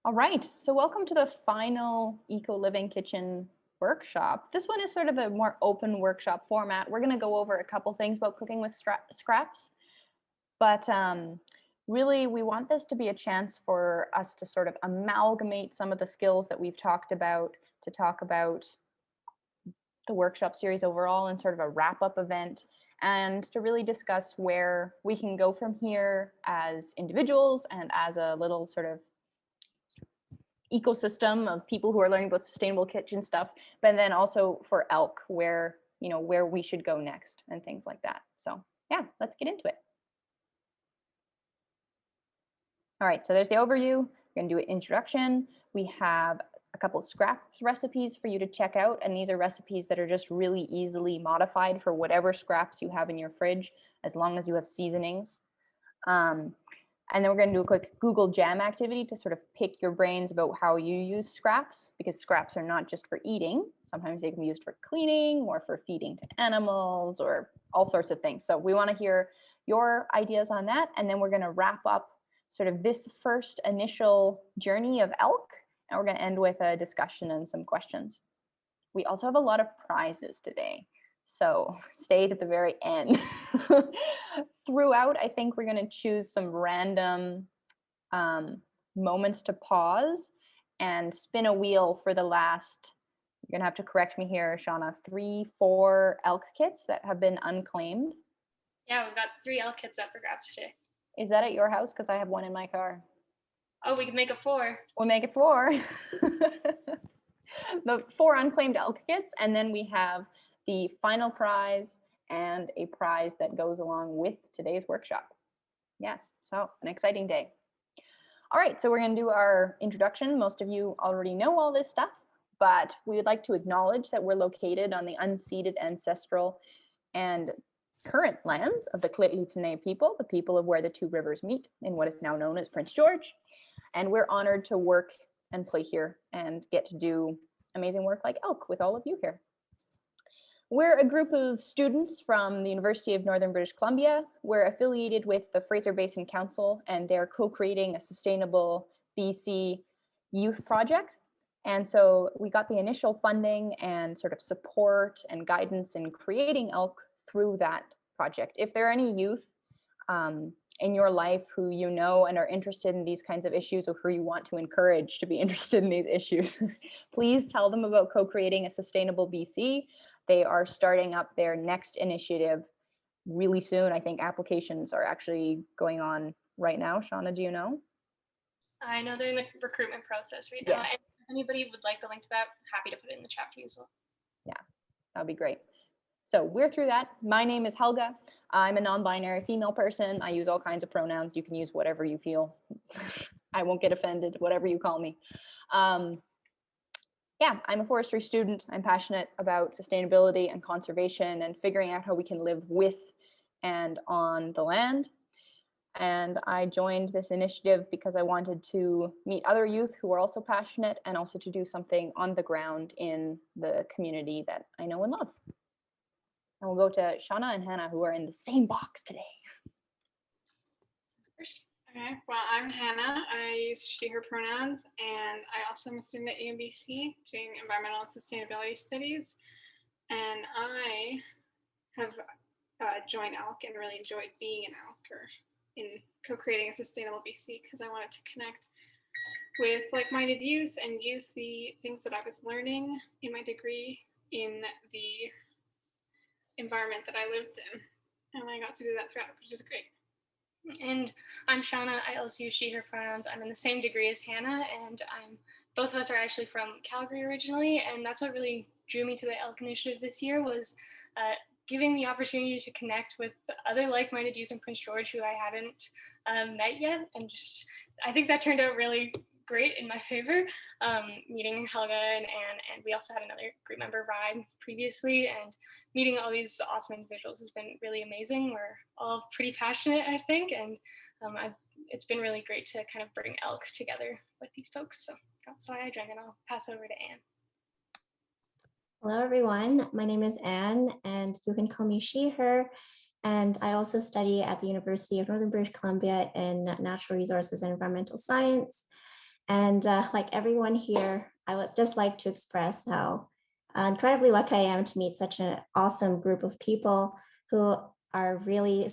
All right, so welcome to the final Eco Living Kitchen workshop. This one is sort of a more open workshop format. We're going to go over a couple things about cooking with scraps, but really we want this to be a chance for us to sort of amalgamate some of the skills that we've talked about, to talk about the workshop series overall and sort of a wrap-up event, and to really discuss where we can go from here as individuals and as a little sort of ecosystem of people who are learning about sustainable kitchen stuff, but then also for ELK, where where we should go next and things like that. So yeah, let's get into it. All right, so there's the overview. We're going to do an introduction. We have a couple of scraps recipes for you to check out, and these are recipes that are just really easily modified for whatever scraps you have in your fridge, as long as you have seasonings. And then we're going to do a quick Google Jam activity to sort of pick your brains about how you use scraps, because scraps are not just for eating. Sometimes they can be used for cleaning or for feeding to animals or all sorts of things. So we want to hear your ideas on that. And then we're going to wrap up sort of this first initial journey of ELK. And we're going to end with a discussion and some questions. We also have a lot of prizes today, so stay to the very end. Throughout, I think we're going to choose some random moments to pause and spin a wheel for the last, you're going to have to correct me here, Shauna, 3-4 ELK kits that have been unclaimed. Yeah, we've got 3 ELK kits up for grabs today. Is that at your house? Because I have one in my car. Oh, we can make it 4. We'll make it 4. The 4 unclaimed ELK kits, and then we have the final prize and a prize that goes along with today's workshop. Yes, so an exciting day. All right, so we're going to do our introduction. Most of you already know all this stuff, but we would like to acknowledge that we're located on the unceded ancestral and current lands of the Kitley people, the people of where the 2 rivers meet in what is now known as Prince George. And we're honored to work and play here and get to do amazing work like ELK with all of you here. We're a group of students from the University of Northern British Columbia. We're affiliated with the Fraser Basin Council, and they're co-creating a sustainable BC youth project. And so we got the initial funding and sort of support and guidance in creating ELK through that project. If there are any youth in your life who you know and are interested in these kinds of issues, or who you want to encourage to be interested in these issues, please tell them about co-creating a sustainable BC. They are starting up their next initiative really soon. I think applications are actually going on right now. Shauna, do you know? I know they're in the recruitment process right now. Yeah. And if anybody would like the link to that, happy to put it in the chat for you as well. Yeah, that would be great. So we're through that. My name is Helga. I'm a non-binary female person. I use all kinds of pronouns. You can use whatever you feel. I won't get offended, whatever you call me. Yeah, I'm a forestry student. I'm passionate about sustainability and conservation and figuring out how we can live with and on the land. And I joined this initiative because I wanted to meet other youth who are also passionate, and also to do something on the ground in the community that I know and love. And we'll go to Shauna and Hannah, who are in the same box today. Okay, well, I'm Hannah. I use she, her pronouns, and I also am a student at UNBC doing environmental and sustainability studies. And I have joined ELK and really enjoyed being an ELK, or in co-creating a sustainable BC, because I wanted to connect with like-minded youth and use the things that I was learning in my degree in the environment that I lived in. And I got to do that throughout, which is great. And I'm Shauna. I also use she, her pronouns. I'm in the same degree as Hannah, and both of us are actually from Calgary originally, and that's what really drew me to the ELK initiative this year, was giving the opportunity to connect with other like-minded youth in Prince George who I hadn't met yet, and just I think that turned out really great in my favor, meeting Helga and Anne, and we also had another group member, Ryan, previously, and meeting all these awesome individuals has been really amazing. We're all pretty passionate, I think, and it's been really great to kind of bring ELK together with these folks, so that's why I joined, and I'll pass over to Anne. Hello, everyone. My name is Anne, and you can call me she, her. And I also study at the University of Northern British Columbia in natural resources and environmental science. And like everyone here, I would just like to express how incredibly lucky I am to meet such an awesome group of people who are really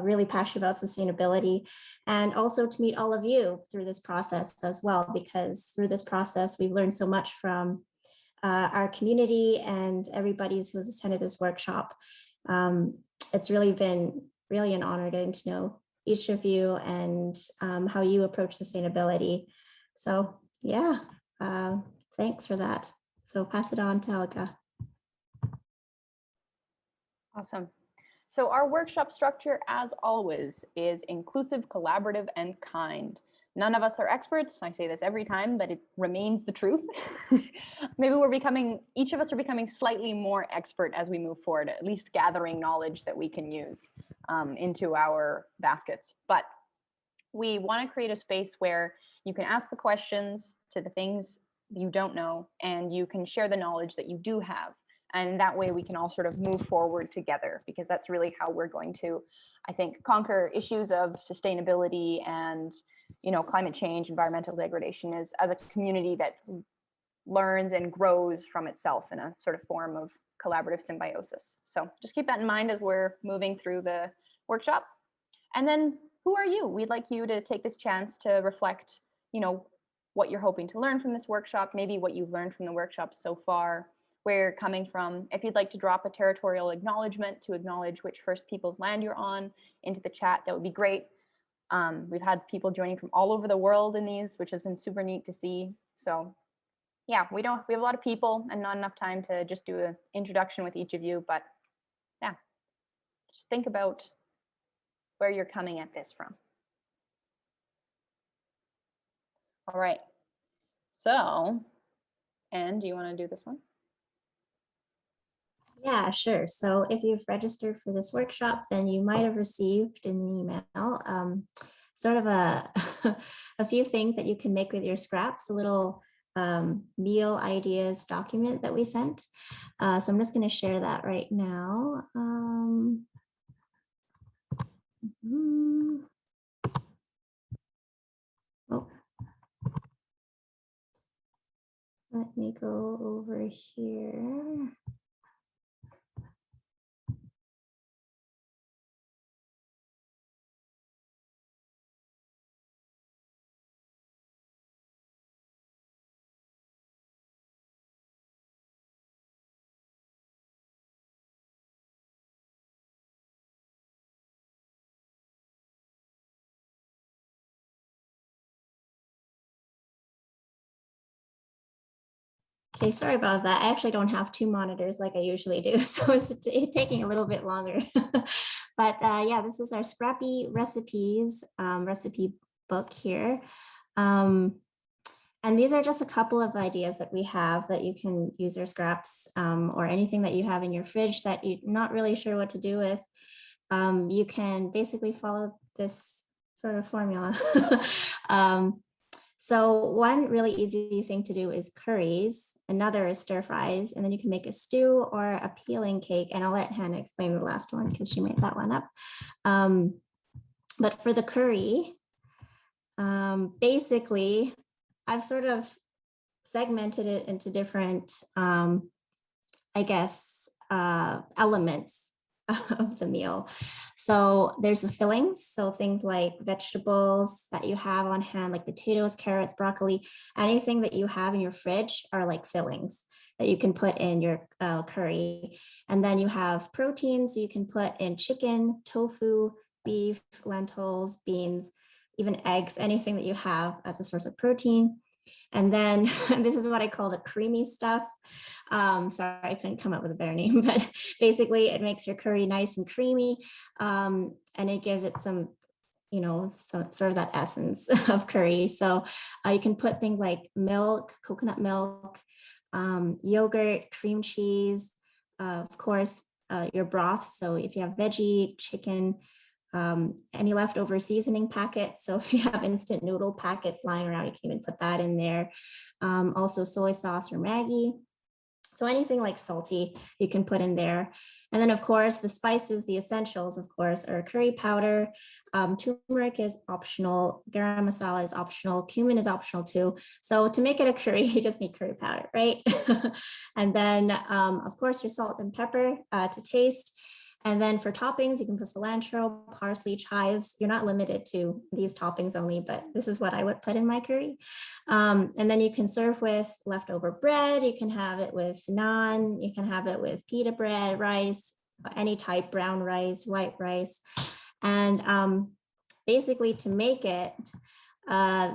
really passionate about sustainability, and also to meet all of you through this process as well, because through this process we've learned so much from our community and everybody's who's attended this workshop. It's really been really an honor getting to know each of you and how you approach sustainability. So yeah, thanks for that. So pass it on to Helga. Awesome. So our workshop structure, as always, is inclusive, collaborative, and kind. None of us are experts. I say this every time, but it remains the truth. Maybe each of us are becoming slightly more expert as we move forward, at least gathering knowledge that we can use into our baskets. But we want to create a space where you can ask the questions to the things you don't know, and you can share the knowledge that you do have. And that way we can all sort of move forward together, because that's really how we're going to, I think, conquer issues of sustainability and, climate change, environmental degradation, is as a community that learns and grows from itself in a sort of form of collaborative symbiosis. So just keep that in mind as we're moving through the workshop. And then, who are you? We'd like you to take this chance to reflect, what you're hoping to learn from this workshop, maybe what you've learned from the workshop so far, where you're coming from. If you'd like to drop a territorial acknowledgement to acknowledge which First Peoples land you're on into the chat, that would be great. We've had people joining from all over the world in these, which has been super neat to see. So yeah, we have a lot of people and not enough time to just do an introduction with each of you, but yeah, just think about where you're coming at this from. All right. So, Anne, do you want to do this one? Yeah, sure. So if you've registered for this workshop, then you might have received an email, sort of a, a few things that you can make with your scraps, a little meal ideas document that we sent. So I'm just going to share that right now. Oh, let me go over here. Okay, sorry about that. I actually don't have two monitors like I usually do, so it's taking a little bit longer. But yeah, this is our Scrappy Recipes recipe book here. And these are just a couple of ideas that we have that you can use your scraps or anything that you have in your fridge that you're not really sure what to do with. You can basically follow this sort of formula. So one really easy thing to do is curries, another is stir fries, and then you can make a stew or a peeling cake. And I'll let Hannah explain the last one because she made that one up. But for the curry, basically, I've sort of segmented it into different, I guess, elements of the meal. So there's the fillings. So things like vegetables that you have on hand, like potatoes, carrots, broccoli, anything that you have in your fridge are like fillings that you can put in your curry. And then you have proteins. So you can put in chicken, tofu, beef, lentils, beans, even eggs, anything that you have as a source of protein. And then this is what I call the creamy stuff. Sorry, I couldn't come up with a better name, but basically it makes your curry nice and creamy, and it gives it some, sort of that essence of curry. So you can put things like milk, coconut milk, yogurt, cream cheese, of course, your broth. So if you have veggie, chicken, any leftover seasoning packets. So if you have instant noodle packets lying around, you can even put that in there. Also soy sauce or Maggi. So anything like salty, you can put in there. And then of course, the spices, the essentials, of course, are curry powder. Turmeric is optional. Garam masala is optional. Cumin is optional too. So to make it a curry, you just need curry powder, right? And then of course, your salt and pepper to taste. And then for toppings, you can put cilantro, parsley, chives. You're not limited to these toppings only, but this is what I would put in my curry. And then you can serve with leftover bread. You can have it with naan. You can have it with pita bread, rice, any type, brown rice, white rice. And basically to make it,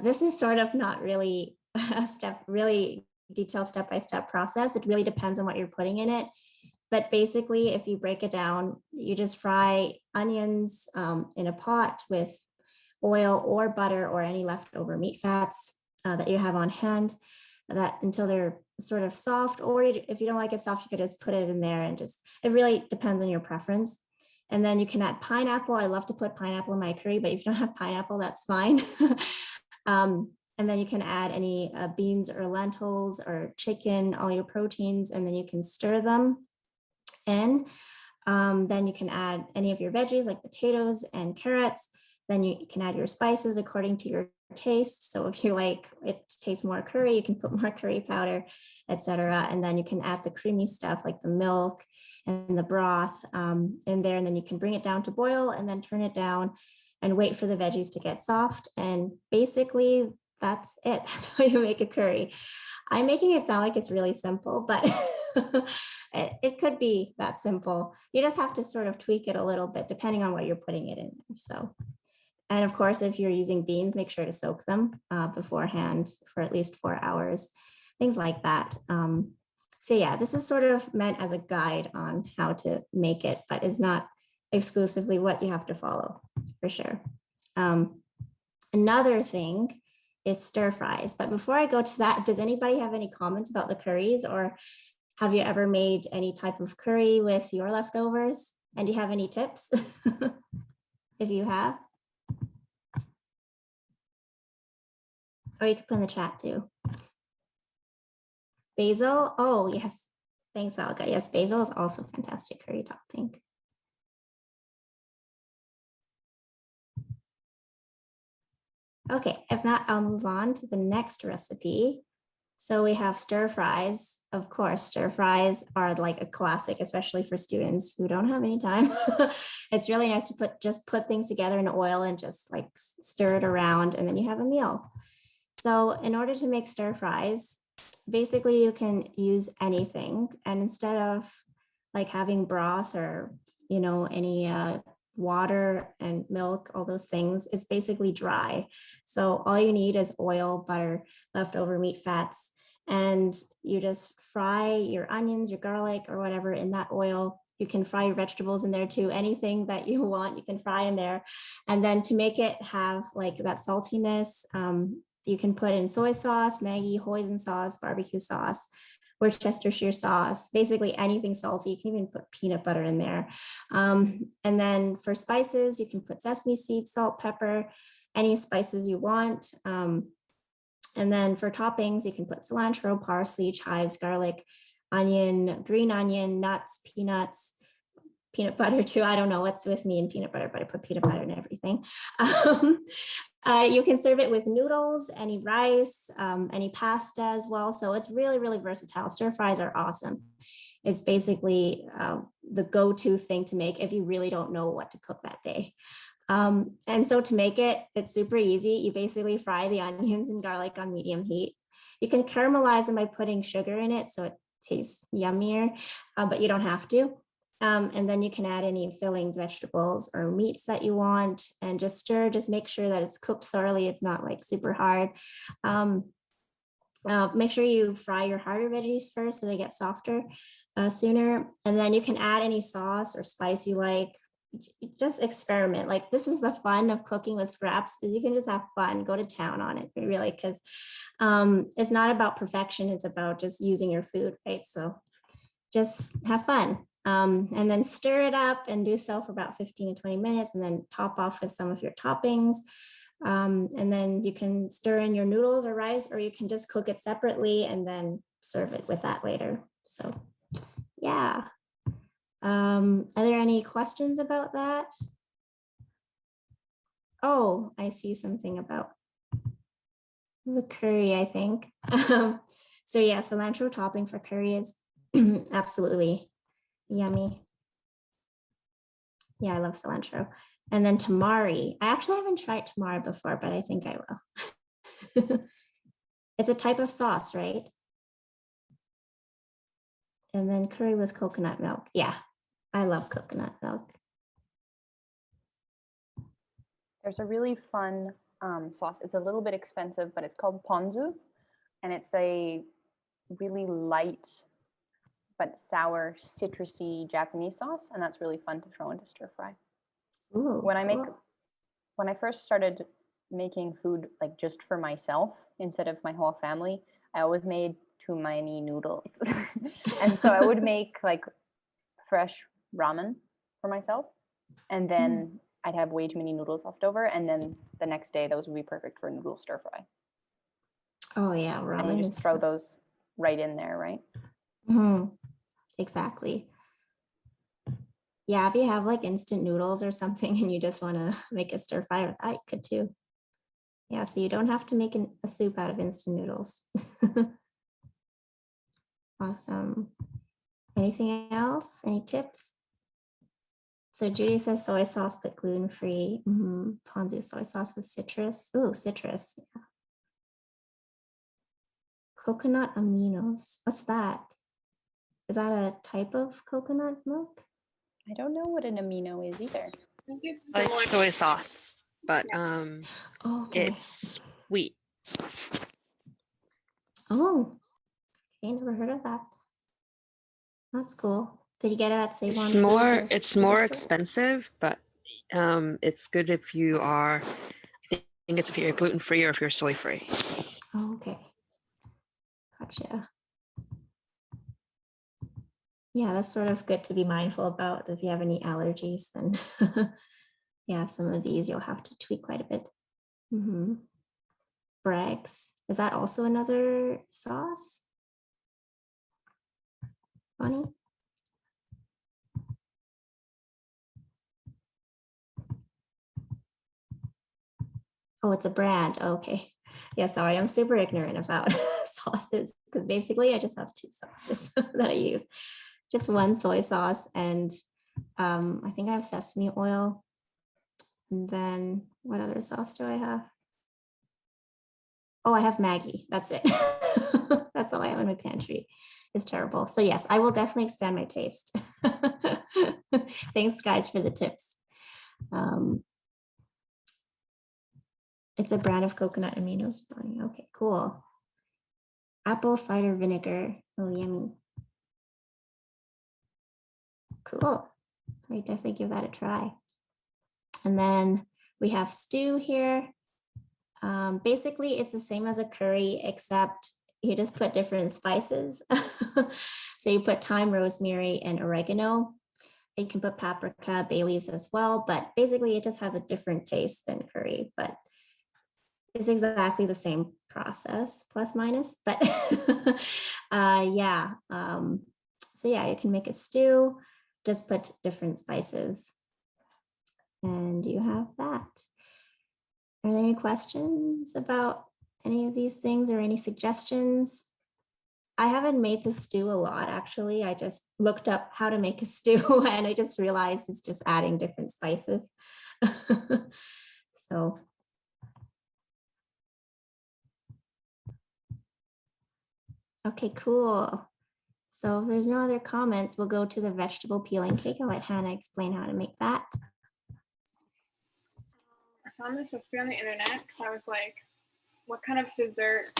this is sort of not really a really detailed step-by-step process. It really depends on what you're putting in it. But basically, if you break it down, you just fry onions in a pot with oil or butter or any leftover meat fats that you have on hand, that until they're sort of soft. Or if you don't like it soft, you could just put it in there and just, it really depends on your preference. And then you can add pineapple. I love to put pineapple in my curry, but if you don't have pineapple, that's fine. And then you can add any beans or lentils or chicken, all your proteins, and then you can stir them in. Then you can add any of your veggies like potatoes and carrots. Then you can add your spices according to your taste. So if you like it tastes more curry, you can put more curry powder, etc. And then you can add the creamy stuff like the milk and the broth in there. And then you can bring it down to boil and then turn it down and wait for the veggies to get soft. And basically that's it. That's how you make a curry. I'm making it sound like it's really simple, but it could be that simple. You just have to sort of tweak it a little bit depending on what you're putting it in. So, and of course, if you're using beans, make sure to soak them beforehand for at least 4 hours, things like that. So yeah, this is sort of meant as a guide on how to make it, but it's not exclusively what you have to follow for sure. Another thing is stir fries. But before I go to that, does anybody have any comments about the curries, or have you ever made any type of curry with your leftovers? And do you have any tips? If you have? Or you could put in the chat too. Basil, oh yes. Thanks, Alga. Yes, basil is also fantastic curry topping. Okay, if not, I'll move on to the next recipe. So we have stir fries. Of course, stir fries are like a classic, especially for students who don't have any time. It's really nice to just put things together in oil and just like stir it around, and then you have a meal. So in order to make stir fries, basically you can use anything. And instead of like having broth or, you know, any water and milk, all those things, it's basically dry. So all you need is oil, butter, leftover meat fats, and you just fry your onions, your garlic, or whatever in that oil. You can fry your vegetables in there too. Anything that you want, you can fry in there. And then to make it have like that saltiness, you can put in soy sauce, Maggi, hoisin sauce, barbecue sauce, Worcestershire sauce, basically anything salty. You can even put peanut butter in there. And then for spices, you can put sesame seeds, salt, pepper, any spices you want. And then for toppings, you can put cilantro, parsley, chives, garlic, onion, green onion, nuts, peanuts, peanut butter too. I don't know what's with me and peanut butter, but I put peanut butter in everything. You can serve it with noodles, any rice, any pasta as well. So it's really, really versatile. Stir fries are awesome. It's basically the go-to thing to make if you really don't know what to cook that day. And so to make it, it's super easy. You basically fry the onions and garlic on medium heat. You can caramelize them by putting sugar in it so it tastes yummier, but you don't have to. And then you can add any fillings, vegetables, or meats that you want, and just stir, just make sure that it's cooked thoroughly. It's not like super hard. Make sure you fry your harder veggies first so they get softer sooner. And then you can add any sauce or spice you like. Just experiment. Like, this is the fun of cooking with scraps, is you can just have fun, go to town on it, really, because it's not about perfection. It's about just using your food, right? So just have fun. And then stir it up and do so for about 15 to 20 minutes, and then top off with some of your toppings. And then you can stir in your noodles or rice, or you can just cook it separately and then serve it with that later. So yeah. Are there any questions about that? Oh, I see something about the curry, I think. So yeah, cilantro topping for curry is absolutely yummy. Yeah, I love cilantro. And then tamari. I actually haven't tried tamari before, but I think I will. It's a type of sauce, right? And then curry with coconut milk. Yeah, I love coconut milk. There's a really fun sauce. It's a little bit expensive, but it's called ponzu, and it's a really light but sour, citrusy Japanese sauce, and that's really fun to throw into stir fry. Ooh, When I first started making food like just for myself instead of my whole family, I always made too many noodles. And so I would make like fresh ramen for myself, and then I'd have way too many noodles left over, and then the next day those would be perfect for noodle stir fry. Oh yeah, And ramen you just throw those right in there, right? Exactly. Yeah, if you have like instant noodles or something and you just want to make a stir fry with that, you could too. Yeah, so you don't have to make a soup out of instant noodles. Awesome. Anything else? Any tips? So Judy says soy sauce, but gluten-free. Ponzu soy sauce with citrus. Oh, citrus. Yeah. Coconut aminos. What's that? Is that a type of coconut milk? I don't know what an amino is either. I think it's Like similar soy sauce, but Oh, okay. it's sweet. Oh, okay, never heard of that. That's cool. Did you get it at Save On It's Foods more or it's more Superstore? expensive, but it's good if you are. I think it's if you're gluten free or if you're soy free. Oh, okay. Gotcha. Yeah, that's sort of good to be mindful about. If you have any allergies, then yeah, some of these you'll have to tweak quite a bit. Bragg's. Is that also another sauce? Bonnie? Oh, it's a brand. Okay. Yeah, sorry, I'm super ignorant about sauces because basically I just have two sauces that I use. Just one soy sauce and I think I have sesame oil. And then what other sauce do I have? Oh, I have Maggie. That's it. That's all I have in my pantry. It's terrible. So yes, I will definitely expand my taste. Thanks guys for the tips. It's a brand of coconut aminos. Okay, cool. Apple cider vinegar. Oh, yummy. Cool. I definitely give that a try. And then we have stew here. Basically, it's the same as a curry, except you just put different spices. So you put thyme, rosemary, and oregano. You can put paprika, bay leaves as well, but basically it just has a different taste than curry, but it's exactly the same process, plus minus, but yeah. So yeah, you can make a stew, just put different spices, and you have that. Are there any questions about any of these things or any suggestions? I haven't made the stew a lot, actually. I just looked up how to make a stew and I just realized it's just adding different spices. So. Okay, cool. So if there's no other comments, we'll go to the vegetable peeling cake. I'll let Hannah explain how to make that. I found this recipe on the internet because I was like, what kind of dessert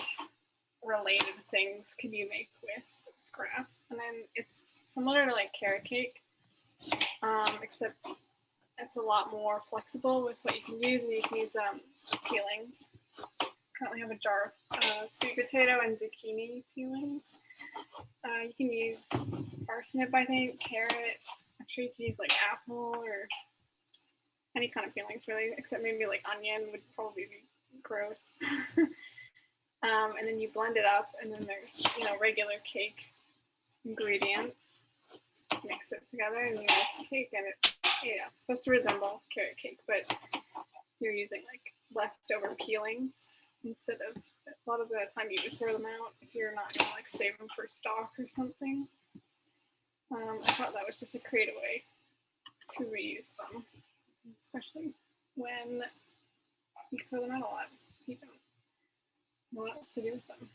related things could you make with scraps? And then it's similar to like carrot cake, except it's a lot more flexible with what you can use, and you can use peelings. Currently have a jar of sweet potato and zucchini peelings. You can use parsnip, I think, carrot. I'm sure you can use like apple or any kind of peelings really, except maybe like onion would probably be gross. And then you blend it up, and then there's regular cake ingredients, mix it together, and you make cake. And it's supposed to resemble carrot cake, but you're using like leftover peelings instead of, a lot of the time you just throw them out if you're not gonna like save them for stock or something. I thought that was just a creative way to reuse them, especially when you throw them out a lot. You don't know what else to do with them.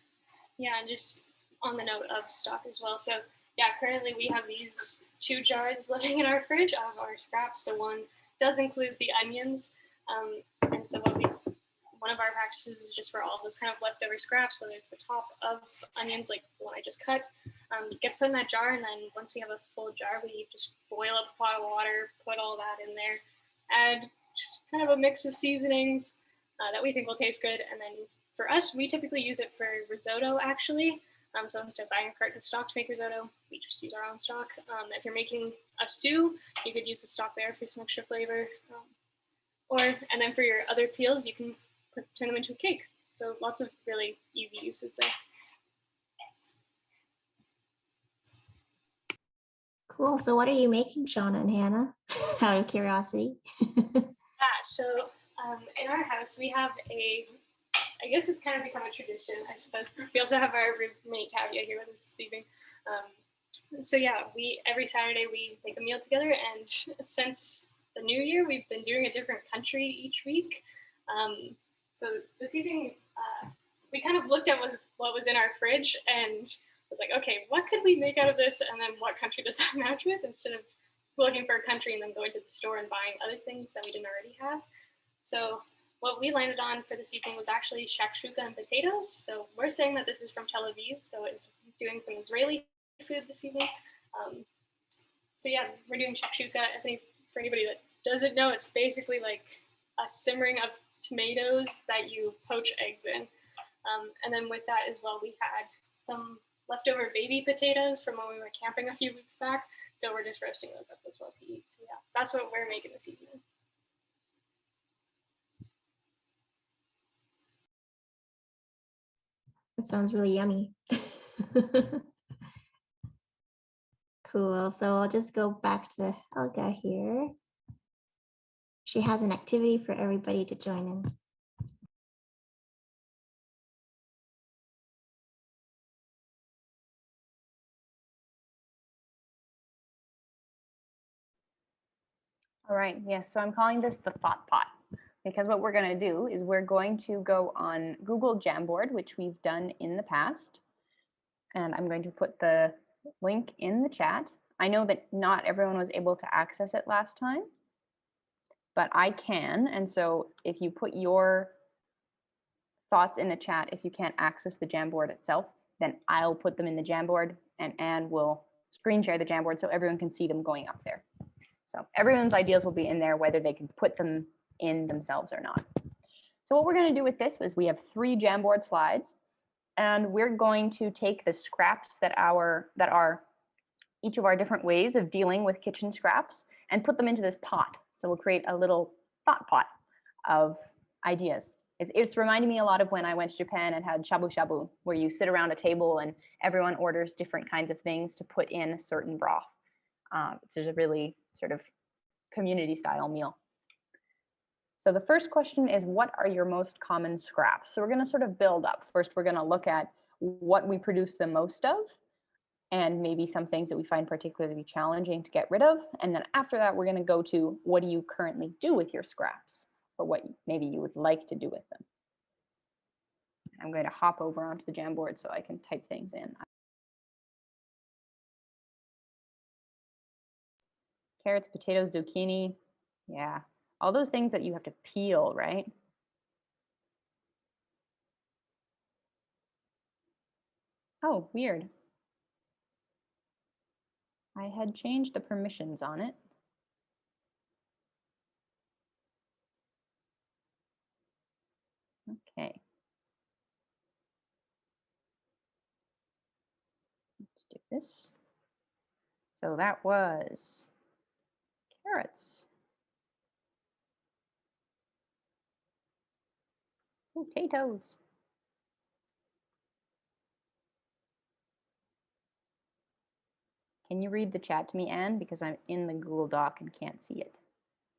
Yeah, and just on the note of stock as well. So yeah, currently we have these 2 jars living in our fridge of our scraps. So one does include the onions. And so one of our practices is just for all those kind of leftover scraps, whether it's the top of onions, like the one I just cut, gets put in that jar. And then once we have a full jar, we just boil up a pot of water, put all that in there, add just kind of a mix of seasonings that we think will taste good. And then for us, we typically use it for risotto, actually. So instead of buying a carton of stock to make risotto, we just use our own stock. If you're making a stew, you could use the stock there for some extra flavor. And then for your other peels, you can turn them into a cake. So lots of really easy uses there. Cool. So what are you making, Shauna and Hannah? Out of curiosity. So in our house, we have I guess it's kind of become a tradition, I suppose. We also have our roommate Tavia here with us this evening. So yeah, every Saturday we make a meal together, and since the new year, we've been doing a different country each week. So this evening, we kind of looked at what was in our fridge and was like, okay, what could we make out of this? And then what country does that match with, instead of looking for a country and then going to the store and buying other things that we didn't already have. So what we landed on for this evening was actually shakshuka and potatoes. So we're saying that this is from Tel Aviv, so it's doing some Israeli food this evening. So yeah, we're doing shakshuka. I think for anybody that doesn't know, it's basically like a simmering of tomatoes that you poach eggs in. And then with that as well, we had some leftover baby potatoes from when we were camping a few weeks back. So we're just roasting those up as well to eat. So yeah, that's what we're making this evening. That sounds really yummy. Cool. So I'll just go back to Helga here. She has an activity for everybody to join in. All right, yes, so I'm calling this the thought pot, because what we're going to do is we're going to go on Google Jamboard, which we've done in the past. And I'm going to put the link in the chat. I know that not everyone was able to access it last time, but I can. And so if you put your thoughts in the chat, if you can't access the Jamboard itself, then I'll put them in the Jamboard, and Anne will screen share the Jamboard so everyone can see them going up there. So everyone's ideas will be in there, whether they can put them in themselves or not. So what we're going to do with this is we have 3 Jamboard slides, and we're going to take the scraps that are each of our different ways of dealing with kitchen scraps and put them into this pot. So we'll create a little thought pot of ideas. It's reminding me a lot of when I went to Japan and had shabu shabu, where you sit around a table and everyone orders different kinds of things to put in a certain broth. It's a really sort of community style meal. So the first question is, what are your most common scraps? So we're going to sort of build up. First, we're going to look at what we produce the most of, and maybe some things that we find particularly challenging to get rid of. And then after that, we're going to go to, what do you currently do with your scraps, or what maybe you would like to do with them. I'm going to hop over onto the Jamboard so I can type things in. Carrots, potatoes, zucchini. Yeah, all those things that you have to peel, right? Oh, weird. I had changed the permissions on it. Okay. Let's do this. So that was carrots. Potatoes. Can you read the chat to me, Anne? Because I'm in the Google Doc and can't see it.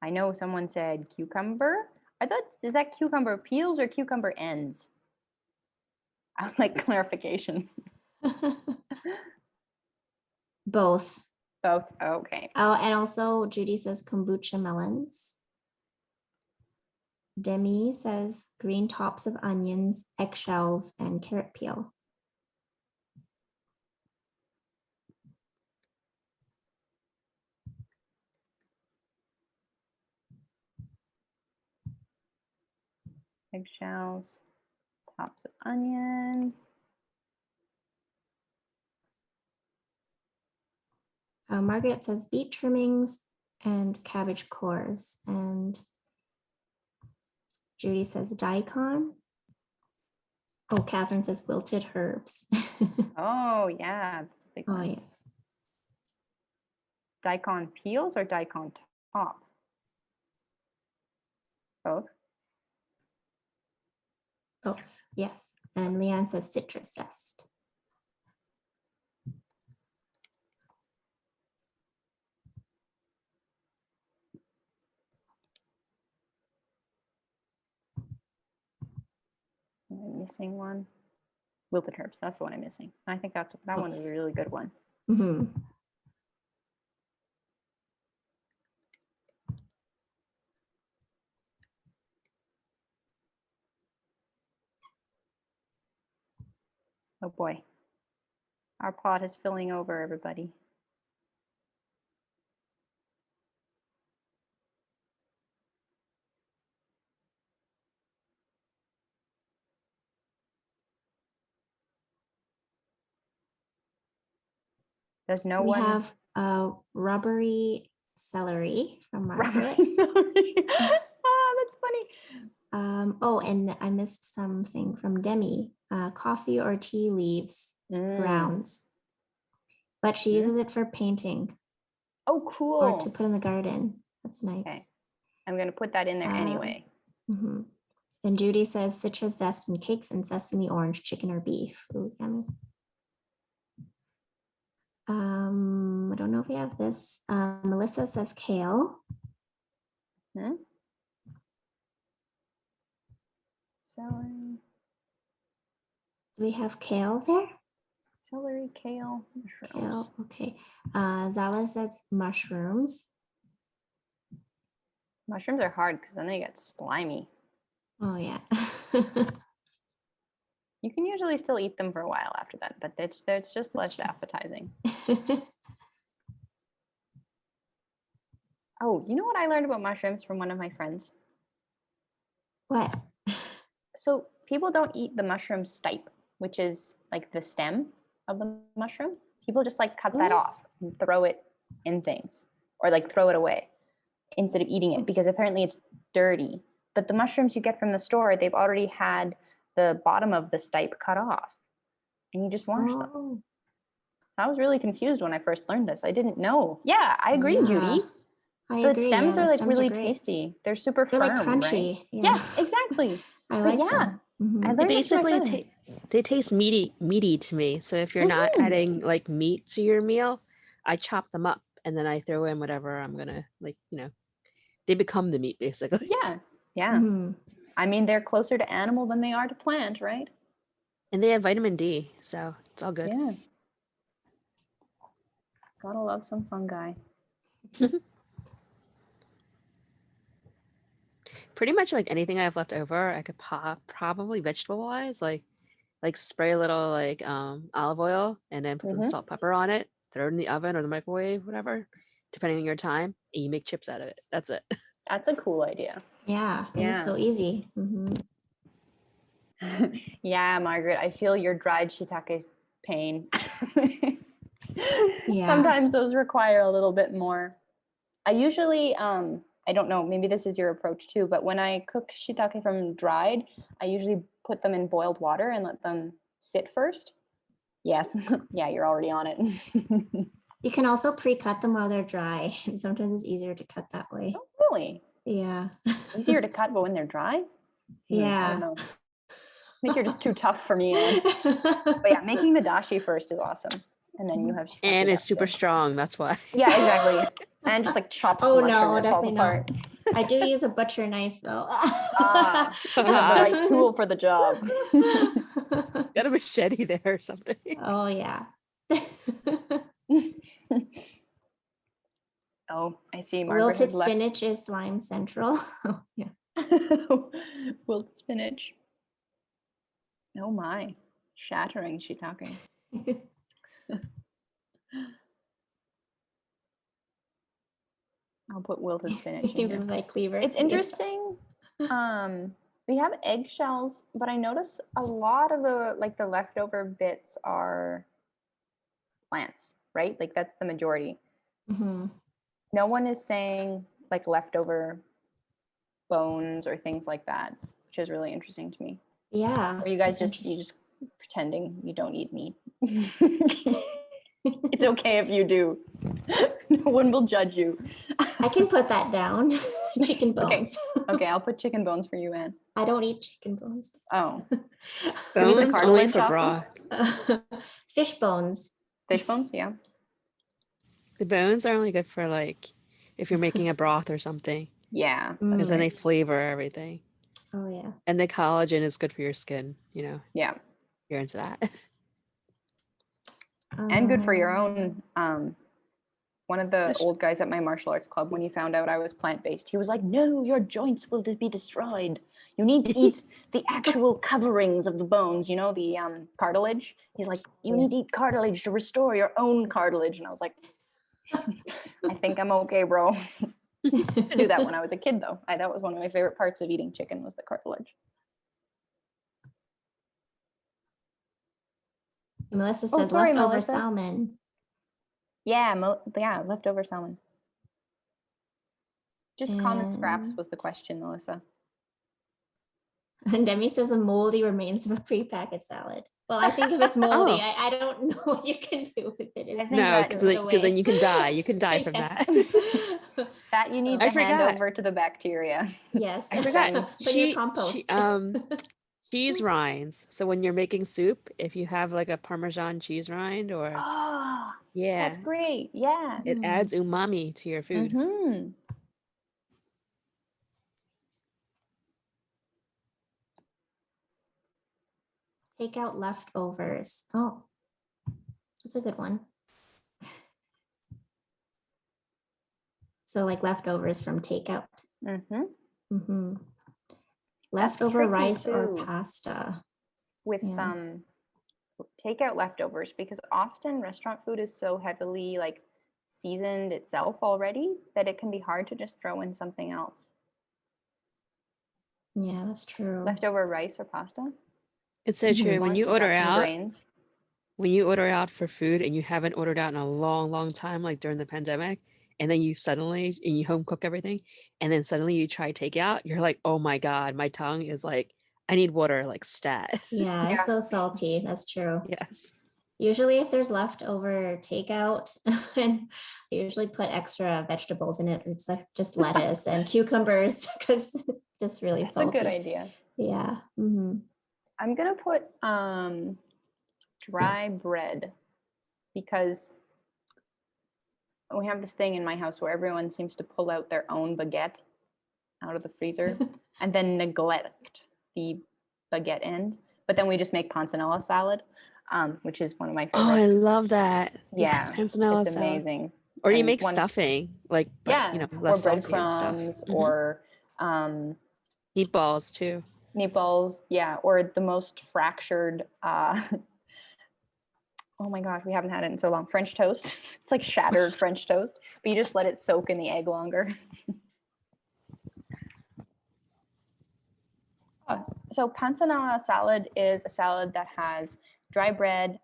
I know someone said cucumber. I thought, is that cucumber peels or cucumber ends? I would like clarification. Both. Both. Okay. Oh, and also Judy says kombucha melons. Demi says green tops of onions, eggshells, and carrot peel. Eggshells, tops of onions. Margaret says beet trimmings and cabbage cores. And Judy says daikon. Oh, Catherine says wilted herbs. Oh, yeah. That's a big Oh, one. yes. Daikon peels or daikon top? Both. Both, yes. And Leanne says citrus zest. I'm missing one. Wilted herbs. That's the one I'm missing. I think that one is a really good one. Mm-hmm. Oh boy. Our pot is filling over, everybody. Does no We one have rubbery celery from Margaret. Oh, that's funny. Oh, and I missed something from Demi. Coffee or tea leaves grounds. But she uses it for painting. Oh, cool. Or to put in the garden. That's nice. Okay. I'm going to put that in there anyway. Mm-hmm. And Judy says citrus zest in cakes and sesame orange chicken or beef. Ooh, yummy. I don't know if we have this. Melissa says kale. Celery. Do we have kale there? Celery, kale, mushrooms. Kale, okay. Zala says mushrooms. Mushrooms are hard because then they get slimy. Oh, yeah. You can usually still eat them for a while after that, but it's just less appetizing. Oh, you know what I learned about mushrooms from one of my friends? What? So people don't eat the mushroom stipe, which is like the stem of the mushroom. People just like cut that off and throw it in things or like throw it away instead of eating it because apparently it's dirty. But the mushrooms you get from the store, they've already had the bottom of the stipe cut off and you just wash them. I was really confused when I first learned this. I didn't know. Yeah, I agree, Judy. I the agree. stems are like stems really are great. tasty. They're super They're firm, like crunchy. right? Yeah. Yes, exactly. I like them. I learned They this from my basically friend. they taste meaty to me. So if you're not adding like meat to your meal, I chop them up and then I throw in whatever I'm gonna they become the meat basically. Yeah. I mean, they're closer to animal than they are to plant, right? And they have vitamin D, so it's all good. Yeah. Gotta love some fungi. Pretty much like anything I have left over, I could probably vegetable wise, like spray a little like olive oil and then put some salt, pepper on it, throw it in the oven or the microwave, whatever, depending on your time, and you make chips out of it. That's it. That's a cool idea. Yeah, it's so easy. Yeah, Margaret, I feel your dried shiitake's pain. Yeah. Sometimes those require a little bit more. I usually, I don't know, maybe this is your approach too, but when I cook shiitake from dried, I usually put them in boiled water and let them sit first. Yes. Yeah, you're already on it. You can also pre-cut them while they're dry. Sometimes it's easier to cut that way. Oh, really? Yeah. Easier to cut, but when they're dry? Yeah. I don't know. I think you're just too tough for me, Anne. But yeah, making the dashi first is awesome. And then you have And shiitake it's super after. strong. That's why. Yeah, exactly. And just like chops Oh the mushroom no, and it falls definitely not. apart. I do use a butcher knife though. Ah, you have the right tool for the job. Got a machete there or something. Oh yeah. Oh, I see. Margaret Wilted has left. spinach is slime central. Oh, yeah. Wilted spinach. Oh my. Shattering shiitake. I'll put wilted spinach in here. Even my cleaver. It's interesting. We have eggshells, but I notice a lot of the leftover bits are plants, right? Like that's the majority. Mm-hmm. No one is saying like leftover bones or things like that, which is really interesting to me. Yeah. Or you guys that's just pretending you don't eat meat. It's okay if you do. No one will judge you. I can put that down. Chicken bones. Okay, I'll put chicken bones for you, Anne. I don't eat chicken bones. Oh, Bones only cartilage for off them? broth. Fish bones. Fish bones, yeah. The bones are only good for like if you're making a broth or something, Yeah. because then they right. flavor everything. Oh yeah. And the collagen is good for your skin. You know, Yeah. you're into that. And good for your own. One of the That's- old guys at my martial arts club, when he found out I was plant-based, he was like, no, your joints will be destroyed. You need to eat the actual coverings of the bones, you know, the cartilage. He's like, you need to eat cartilage to restore your own cartilage. And I was like, I think I'm okay, bro. To do that when I was a kid, though. That was one of my favorite parts of eating chicken was the cartilage. Melissa Oh, says sorry, leftover Melissa. salmon. Yeah, yeah, leftover salmon. Just common scraps And- was the question, Melissa. And Demi says a moldy remains of a pre-packet salad. Well, I think if it's moldy, Oh. I don't know what you can do with it. I think No, that- because then you can die. You can die from Yes. that. That you need I to hand forgot. over to the bacteria. Yes. I forgot. Put in your compost. Cheese rinds. So when you're making soup, if you have like a Parmesan cheese rind or Oh, yeah, that's great. Yeah. it adds umami to your food. Mm-hmm. Take out leftovers. Oh, that's a good one. So like leftovers from takeout. Mm-hmm. Mm-hmm. Leftover tricky rice or too. pasta. With Yeah. takeout leftovers, because often restaurant food is so heavily like seasoned itself already that it can be hard to just throw in something else. Yeah, that's true. Leftover rice or pasta. It's so Mhm. true. As long When as you it's order got some out, grains. when you order out for food and you haven't ordered out in a long, long time, like during the pandemic, and then you suddenly and you home cook everything, and then suddenly you try takeout, you're like, oh my God, my tongue is like, I need water, like stat. Yeah, it's so salty. That's true. Yes. Usually if there's leftover takeout, and I usually put extra vegetables in it. It's like just lettuce and cucumbers because it's just really That's salty. a good idea. Yeah. Mm-hmm. I'm gonna put dry bread because we have this thing in my house where everyone seems to pull out their own baguette out of the freezer and then neglect the baguette end. But then we just make panzanella salad, which is one of my favorites. Oh, I love that. Yeah, Yes, panzanella it's salad. amazing. Or you And make one- stuffing, like, but Yeah, you know, or less salty and stuff. breadcrumbs Mhm. or Meatballs too. meatballs. Yeah, or the most fractured. Oh my gosh, we haven't had it in so long. French toast. It's like shattered French toast, but you just let it soak in the egg longer. So panzanella salad is a salad that has dry bread,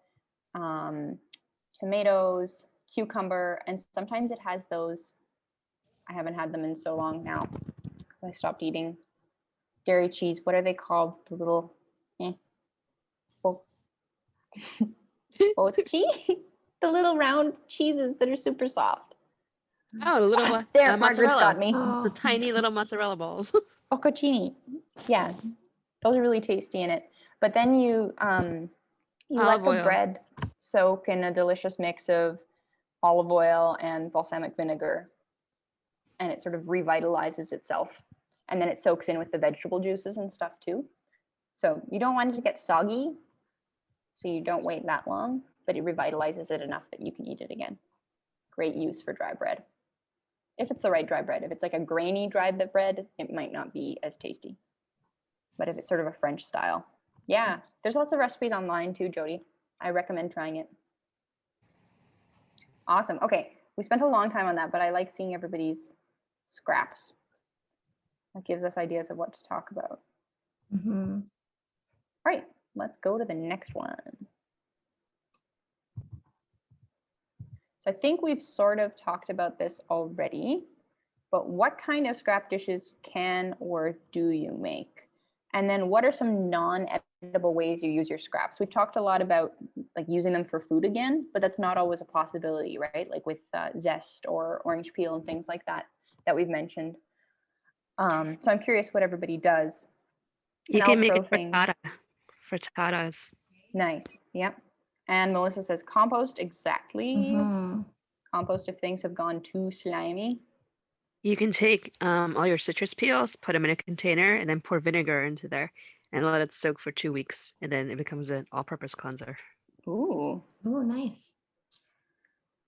tomatoes, cucumber, and sometimes it has those. I haven't had them in so long now because I stopped eating dairy cheese. What are they called? The little Bochi? The little round cheeses that are super soft. Oh, the little There, Margaret's mozzarella. got me. The tiny little mozzarella balls. Bocconcini. Yeah, those are really tasty in it. But then you let Olive the oil. bread. soak in a delicious mix of olive oil and balsamic vinegar, and it sort of revitalizes itself. And then it soaks in with the vegetable juices and stuff too. So you don't want it to get soggy, so you don't wait that long, but it revitalizes it enough that you can eat it again. Great use for dry bread. If it's the right dry bread. If it's like a grainy dry bread, it might not be as tasty. But if it's sort of a French style, yeah, there's lots of recipes online too, Jody. I recommend trying it. Awesome. Okay, we spent a long time on that, but I like seeing everybody's scraps. That gives us ideas of what to talk about. Mhm. All right, let's go to the next one. So I think we've sort of talked about this already, but what kind of scrap dishes can or do you make? And then what are some non-edible ways you use your scraps? We've talked a lot about like using them for food again, but that's not always a possibility, right? Like with zest or orange peel and things like that we've mentioned. So I'm curious what everybody does. You And can I'll make throw a things. frittatas. Nice. Yep. And Melissa says compost. Exactly. Mhm. Compost if things have gone too slimy. You can take all your citrus peels, put them in a container, and then pour vinegar into there and let it soak for 2 weeks. And then it becomes an all-purpose cleanser. Ooh. Oh, nice.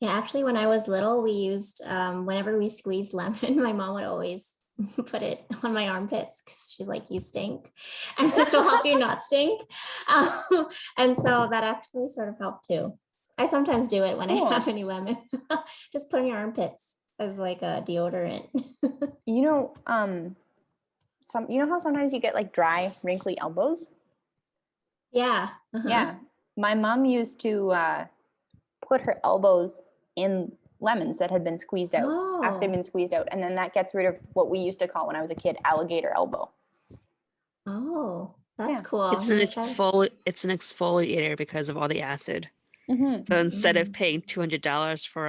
Yeah, actually, when I was little, we used, whenever we squeezed lemon, my mom would always put it on my armpits because she's like, you stink. And this will help you not stink. And so that actually sort of helped too. I sometimes do it when Cool. I have any lemon. Just put on your armpits as like a deodorant. You know, you know how sometimes you get like dry, wrinkly elbows? Yeah. Uh-huh. Yeah. My mom used to put her elbows in lemons that had been squeezed out after they've Oh. been squeezed out. And then that gets rid of what we used to call when I was a kid, alligator elbow. Oh, that's Yeah. cool. It's I'm an gonna try. it's an exfoliator because of all the acid. Mm-hmm. So instead of Mhm. paying $200 for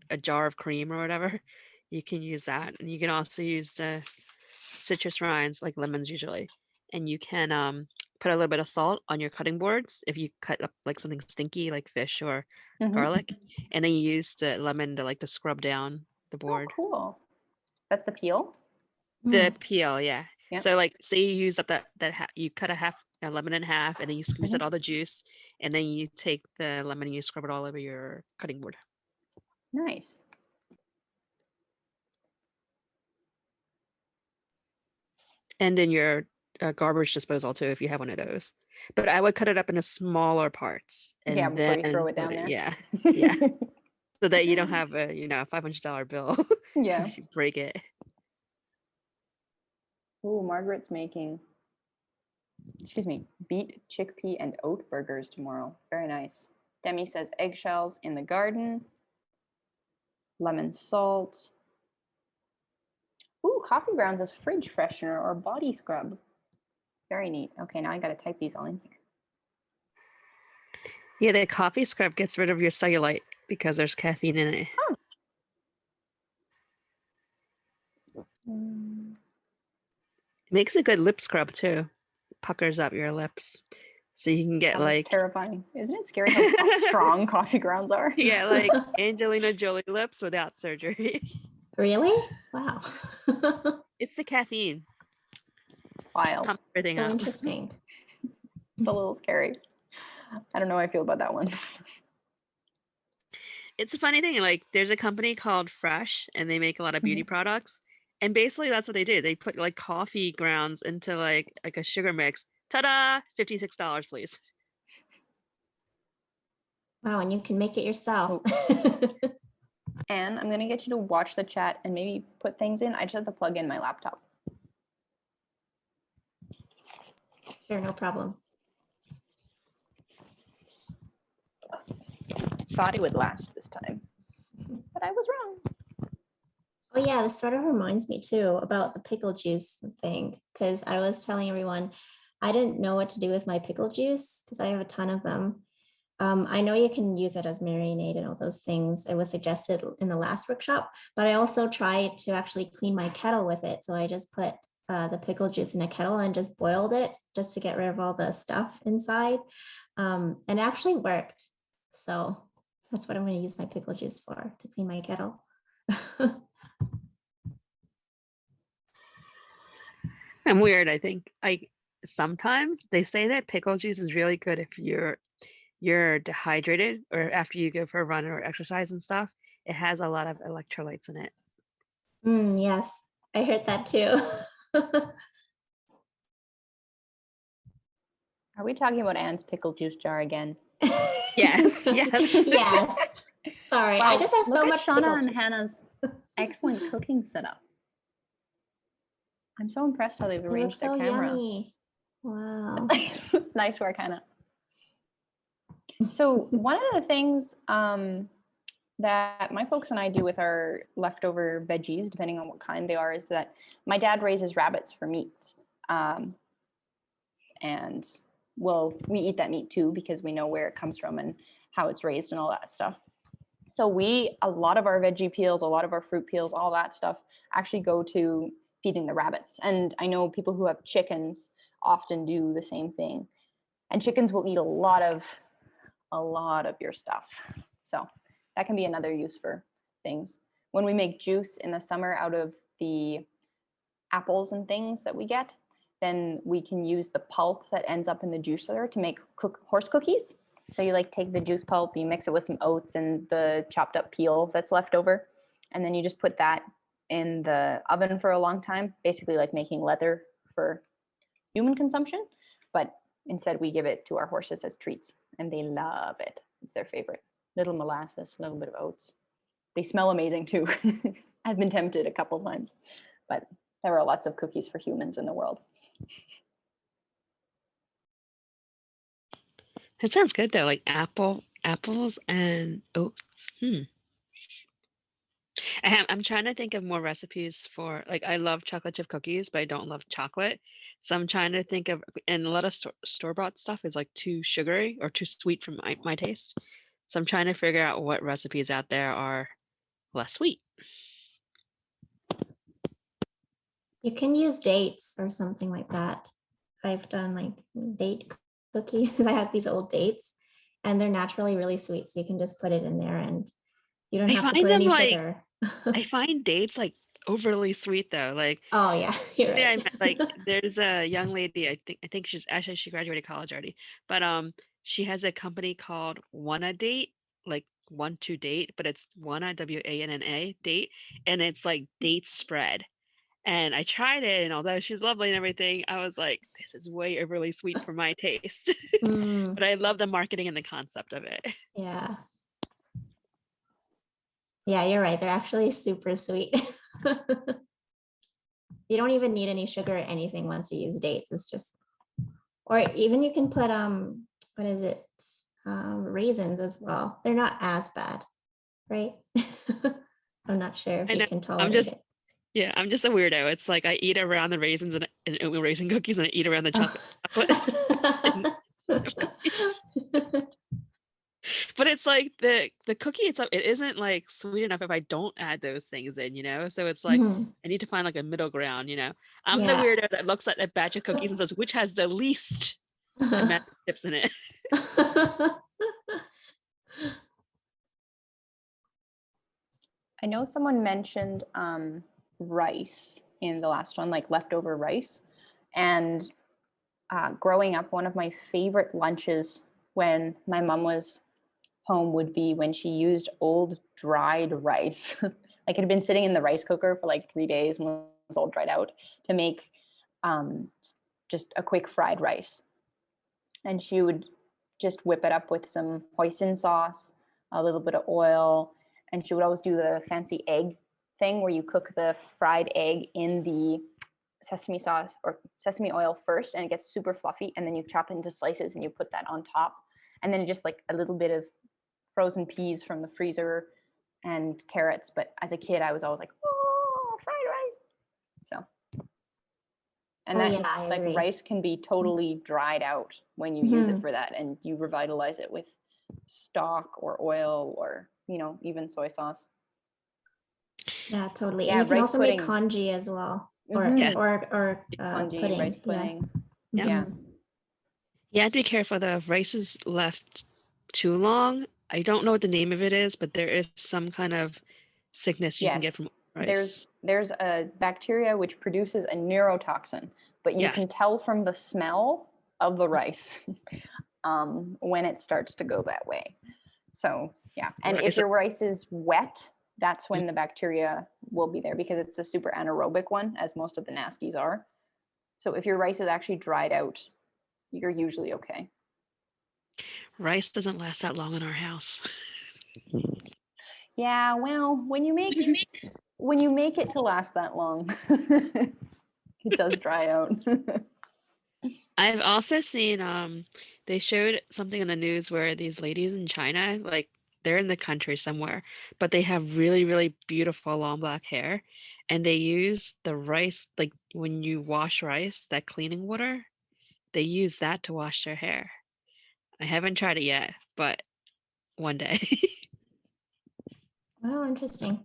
a jar of cream or whatever, you can use that. And you can also use the citrus rinds, like lemons usually. And you can put a little bit of salt on your cutting boards if you cut up like something stinky like fish or Mm-hmm. garlic. And then you use the lemon to like to scrub down the Oh, board. cool. That's the peel? The Mm. peel, yeah. Yep. So like say you use up you cut a lemon in half and then you squeeze out Mhm. all the juice and then you take the lemon and you scrub it all over your cutting board. Nice. And in your garbage disposal too if you have one of those. But I would cut it up into smaller parts Yeah, and before you throw then it down there. yeah. Yeah. So that you don't have a $500 bill Yeah. if you break it. Ooh, Margaret's making, excuse me, beet, chickpea, and oat burgers tomorrow. Very nice. Demi says eggshells in the garden. Lemon salt. Ooh, coffee grounds as fridge freshener or body scrub. Very neat. Okay, now I gotta type these all in here. Yeah, the coffee scrub gets rid of your cellulite because there's caffeine in it. It makes a good lip scrub too. Puckers up your lips. So you can get Sounds like terrifying. Isn't it scary how strong coffee grounds are? yeah, like Angelina Jolie lips without surgery. Really? Wow. It's the caffeine. Wild. Pump everything So up. interesting. It's a little scary. I don't know how I feel about that one. It's a funny thing. Like, there's a company called Fresh, and they make a lot of beauty products. And basically, that's what they do. They put like coffee grounds into like a sugar mix. Ta-da! $56, please. Wow, and you can make it yourself. And I'm gonna get you to watch the chat and maybe put things in. I just have to plug in my laptop. Sure, no problem. Thought it would last this time, but I was wrong. Oh yeah, this sort of reminds me too about the pickle juice thing, because I was telling everyone I didn't know what to do with my pickle juice because I have a ton of them. I know you can use it as marinade and all those things. It was suggested in the last workshop, but I also tried to actually clean my kettle with it. So I just put the pickle juice in a kettle and just boiled it just to get rid of all the stuff inside. and it actually worked. So that's what I'm going to use my pickle juice for, to clean my kettle. I'm weird. I think sometimes they say that pickle juice is really good if you're dehydrated or after you go for a run or exercise and stuff. It has a lot of electrolytes in it. Yes, I heard that too. Are we talking about Anne's pickle juice jar again? Yes, yes. Yes. Sorry, I just have so look much at Shauna pickle and juice. Hannah's excellent cooking setup. I'm so impressed how they've It arranged looks their so camera. yummy. Wow. Nice work, Hannah. So one of the things that my folks and I do with our leftover veggies, depending on what kind they are, is that my dad raises rabbits for meat. And we eat that meat too because we know where it comes from and how it's raised and all that stuff. So a lot of our veggie peels, a lot of our fruit peels, all that stuff actually go to feeding the rabbits. And I know people who have chickens often do the same thing. And chickens will eat a lot of your stuff. So that can be another use for things. When we make juice in the summer out of the apples and things that we get, then we can use the pulp that ends up in the juicer to make horse cookies. So you take the juice pulp, you mix it with some oats and the chopped up peel that's left over, and then you just put that in the oven for a long time, basically like making leather for human consumption. But instead we give it to our horses as treats, and they love it. It's their favorite. Little molasses, a little bit of oats. They smell amazing too. I've been tempted a couple times, but there are lots of cookies for humans in the world. That sounds good though, like apples and oats. I'm trying to think of more recipes for I love chocolate chip cookies, but I don't love chocolate. So I'm trying to think of, and a lot of store-bought stuff is too sugary or too sweet for my taste. So I'm trying to figure out what recipes out there are less sweet. You can use dates or something like that. I've done date cookies. I have these old dates and they're naturally really sweet. So you can just put it in there and you don't have to put any sugar. I find dates overly sweet though. Oh yeah, you're right. There's a young lady, I think she graduated college already, but she has a company called Wanna Date, like 1-2-date, but it's Wanna, WANNA date, and it's date spread. And I tried it, and although she's lovely and everything, I was like, this is way overly sweet for my taste. But I love the marketing and the concept of it. Yeah. Yeah, you're right. They're actually super sweet. You don't even need any sugar or anything once you use dates. It's just, or even you can put what is it? Raisins as well. They're not as bad, right? I'm not sure if you can tolerate it. Yeah, I'm just a weirdo. It's I eat around the raisins and oatmeal raisin cookies, and I eat around the chocolate. But it's the cookie itself, it isn't sweet enough if I don't add those things in, so it's I need to find a middle ground. I'm the weirdo that looks at a batch of cookies and says which has the least amount of chips in it. I know someone mentioned rice in the last one, leftover rice. And growing up, one of my favorite lunches when my mom was home would be when she used old dried rice. It had been sitting in the rice cooker for 3 days and was all dried out, to make just a quick fried rice. And she would just whip it up with some hoisin sauce, a little bit of oil, and she would always do the fancy egg thing where you cook the fried egg in the sesame sauce or sesame oil first, and it gets super fluffy, and then you chop it into slices and you put that on top, and then just a little bit of frozen peas from the freezer and carrots. But as a kid, I was always oh, fried rice. So, and rice can be totally dried out when you use it for that, and you revitalize it with stock or oil or even soy sauce. Yeah, totally. And you can also make congee as well, or congee, pudding. rice pudding. Yeah. You have to be careful though. If rice is left too long, I don't know what the name of it is, but there is some kind of sickness you can get Yes, from there's rice. there's a bacteria which produces a neurotoxin, but you Yes. can tell from the smell of the rice when it starts to go that way. So yeah, and if Rice. your rice is wet, that's when the bacteria will be there because it's a super anaerobic one, as most of the nasties are. So if your rice is actually dried out, you're usually okay. Rice doesn't last that long in our house. Yeah, well, when you make it to last that long, it does dry out. I've also seen they showed something in the news where these ladies in China, like they're in the country somewhere, but they have really, really beautiful long black hair, and they use the rice, like when you wash rice, that cleaning water, they use that to wash their hair. I haven't tried it yet, but one day. Oh, interesting.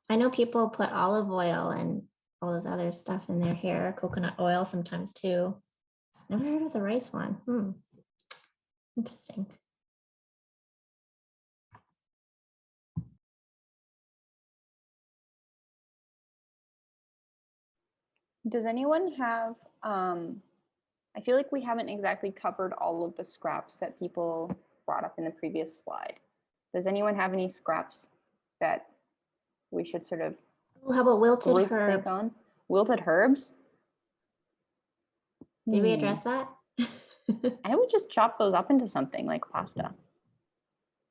I know people put olive oil and all this other stuff in their hair, coconut oil sometimes too. Never heard of the rice one. Interesting. Does anyone have, I feel like we haven't exactly covered all of the scraps that people brought up in the previous slide. Does anyone have any scraps that we should sort of Ooh, how about wilted group think herbs? on? Wilted herbs? Did we address that? I would just chop those up into something like pasta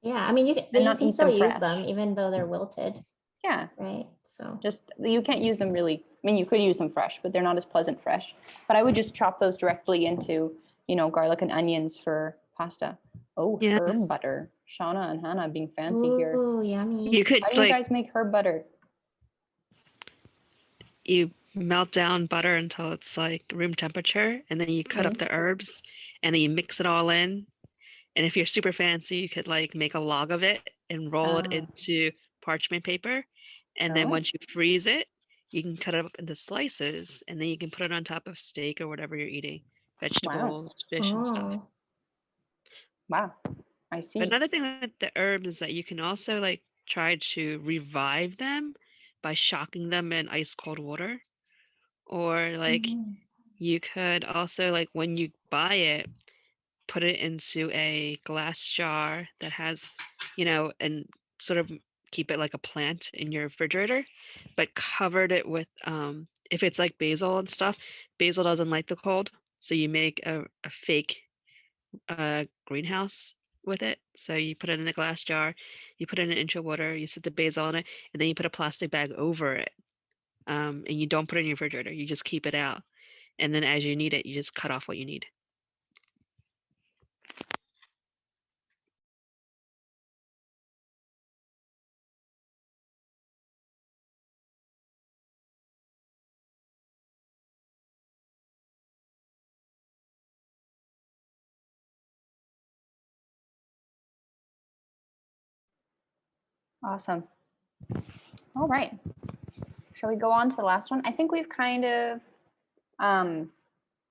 Yeah, I mean, and you not can eat still them use fresh. them even though they're wilted, Yeah, right? So, just you can't use them really. I mean, you could use them fresh, but they're not as pleasant fresh. But I would just chop those directly into, garlic and onions for pasta. Oh, Yeah, herb butter. Shauna and Hannah being fancy here. ooh, yummy. you could How do you like guys make herb butter? you melt down butter until it's like room temperature, and then you cut up Mhm. the herbs, and then you mix it all in. And if you're super fancy, you could like make a log of it and roll it Ah, into parchment paper. And then oh, once you freeze it, you can cut it up into slices, and then you can put it on top of steak or whatever you're eating, wow, vegetables, fish, and stuff. Oh, wow. I But see. another thing with the herbs is that you can also like try to revive them by shocking them in ice cold water. Or like Mhm. you could also like when you buy it, put it into a glass jar that has, and sort of keep it like a plant in your refrigerator, but covered it with if it's like basil and stuff, basil doesn't like the cold. So you make a fake greenhouse with it. So you put it in a glass jar, you put it in an inch of water, you set the basil in it, and then you put a plastic bag over it. And you don't put it in your refrigerator. You just keep it out. And then as you need it, you just cut off what you need. Awesome. All right. Shall we go on to the last one? I think we've kind of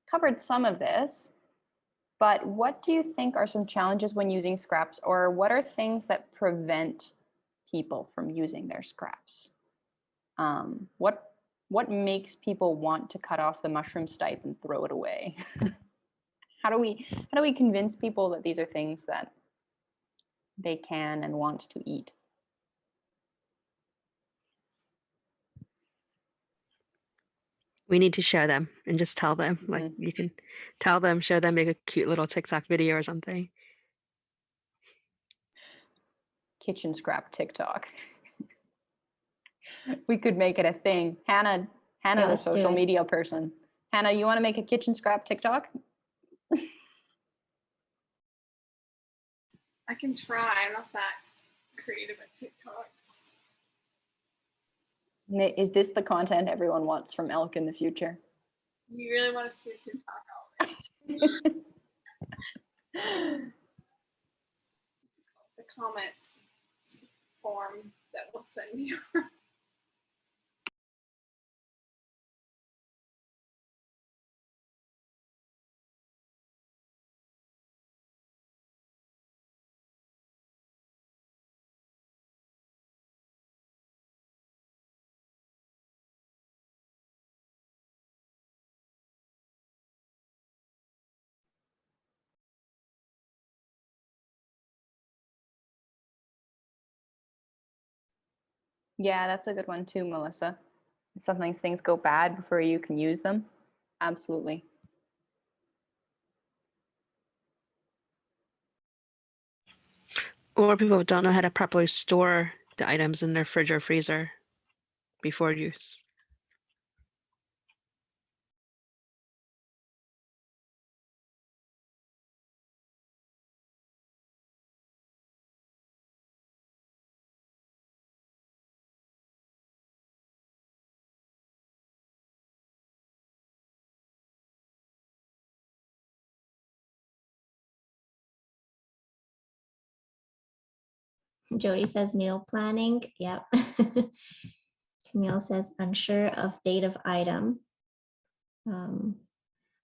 covered some of this, but what do you think are some challenges when using scraps, or what are things that prevent people from using their scraps? What makes people want to cut off the mushroom stipe and throw it away? How do we convince people that these are things that they can and want to eat? We need to show them and just tell them. Like Mm-hmm. you can tell them, show them, make a cute little TikTok video or something. Kitchen scrap TikTok. We could make it a thing. yeah, Hannah's a let's do social it. media person. Hannah, you want to make a kitchen scrap TikTok? I can try. I'm not that creative at TikToks. Is this the content everyone wants from ELK in the future? You really want to see a TikTok? All right. The comment form that we'll send you. Yeah, that's a good one too, Melissa. Sometimes things go bad before you can use them. Absolutely. Or people don't know how to properly store the items in their fridge or freezer before use. Jody says meal planning. Yep. Camille says unsure of date of item.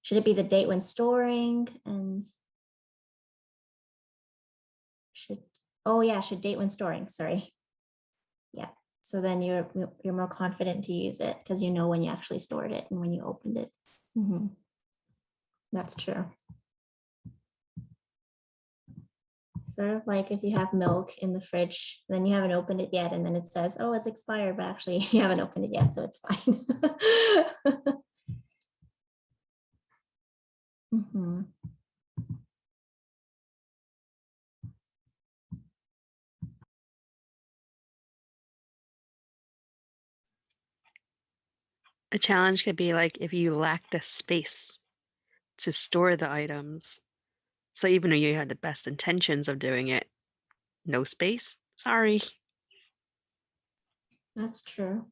Should it be the date when storing? And should date when storing. Sorry. Yeah. So then you're more confident to use it because you know when you actually stored it and when you opened it. Mhm. That's true. Sort of like if you have milk in the fridge, then you haven't opened it yet, and then it says, "Oh, it's expired," but actually you haven't opened it yet, so it's fine. Mhm. A challenge could be like if you lack the space to store the items. So even though you had the best intentions of doing it, no space. Sorry. That's true.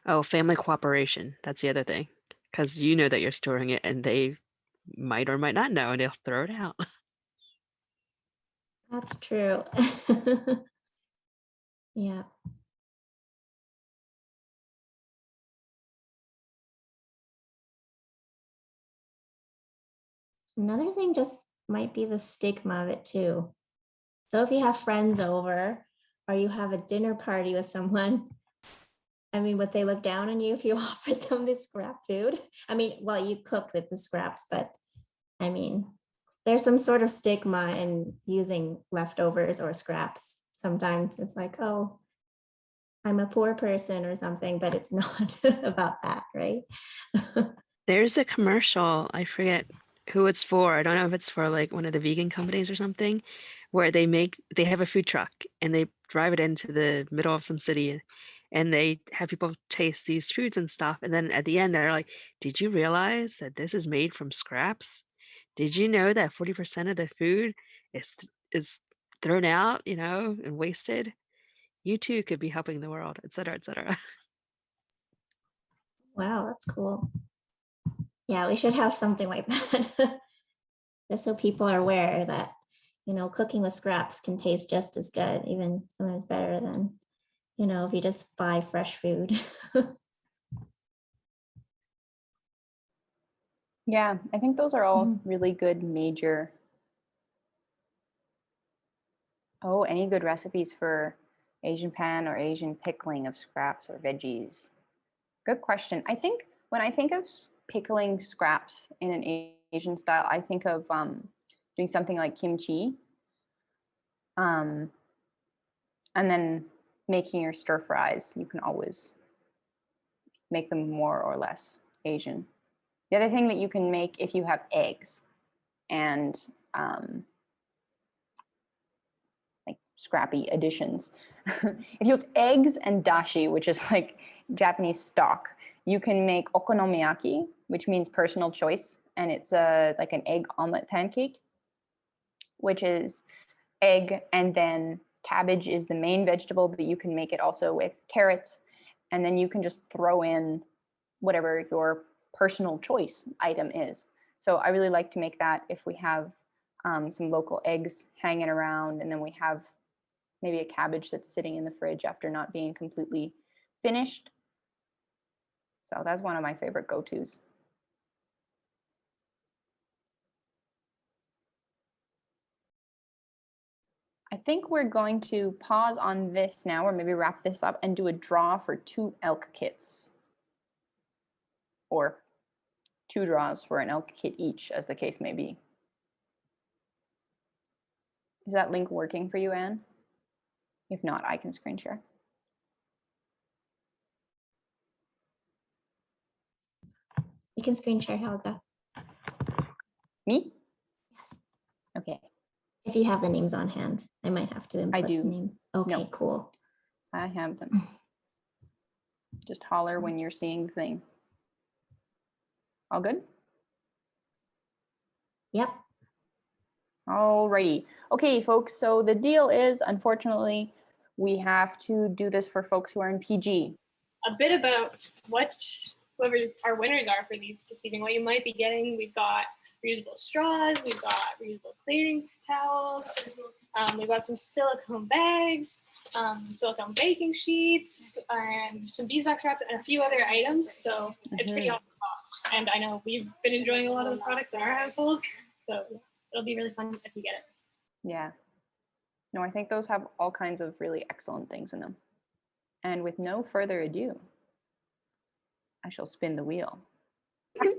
Oh, family cooperation. That's the other thing. Because you know that you're storing it and they might or might not know and they'll throw it out. That's true. Yeah. Another thing just might be the stigma of it too. So if you have friends over or you have a dinner party with someone, I mean, would they look down on you if you offered them this scrap food? I mean, well, you cooked with the scraps, but I mean, there's some sort of stigma in using leftovers or scraps. Sometimes it's like, oh, I'm a poor person or something, but it's not about that, right? There's a commercial, I forget who it's for. I don't know if it's for like one of the vegan companies or something, where they have a food truck and they drive it into the middle of some city and they have people taste these foods and stuff. And then at the end, they're like, did you realize that this is made from scraps? Did you know that 40% of the food is thrown out, and wasted? You too could be helping the world, et cetera, et cetera. Wow, that's cool. Yeah, we should have something like that. Just so people are aware that, cooking with scraps can taste just as good, even sometimes better than, if you just buy fresh food. Yeah, I think those are all Mhm. really good major. Oh, any good recipes for Asian pan or Asian pickling of scraps or veggies? Good question. I think when I think of pickling scraps in an Asian style, I think of doing something like kimchi, um, and then making your stir fries. You can always make them more or less Asian. The other thing that you can make if you have eggs and like scrappy additions. If you have eggs and dashi, which is like Japanese stock, you can make okonomiyaki, which means personal choice, and it's like an egg omelet pancake, which is egg and then cabbage is the main vegetable, but you can make it also with carrots, and then you can just throw in whatever your personal choice item is. So I really like to make that if we have some local eggs hanging around, and then we have maybe a cabbage that's sitting in the fridge after not being completely finished. So that's one of my favorite go-tos. I think we're going to pause on this now, or maybe wrap this up and do a draw for 2 ELK kits, or 2 draws for an ELK kit each, as the case may be. Is that link working for you, Anne? If not, I can screen share. You can screen share, Helga. Me? Yes. Okay, If you have the names on hand, I might have to input do. the names. Okay, No. cool. I have them. Just holler when you're seeing the thing. All good? Yep. Alrighty. Okay, folks, so the deal is, unfortunately, we have to do this for folks who are in PG. A bit about whoever our winners are for these this evening, what you might be getting. We've got reusable straws, we've got reusable cleaning towels, we've got some silicone bags, silicone baking sheets, and some beeswax wraps, and a few other items. So it's pretty awesome box. And I know we've been enjoying a lot of the products in our household, so it'll be really fun if you get it. Yeah. No, I think those have all kinds of really excellent things in them. And with no further ado, I shall spin the wheel. It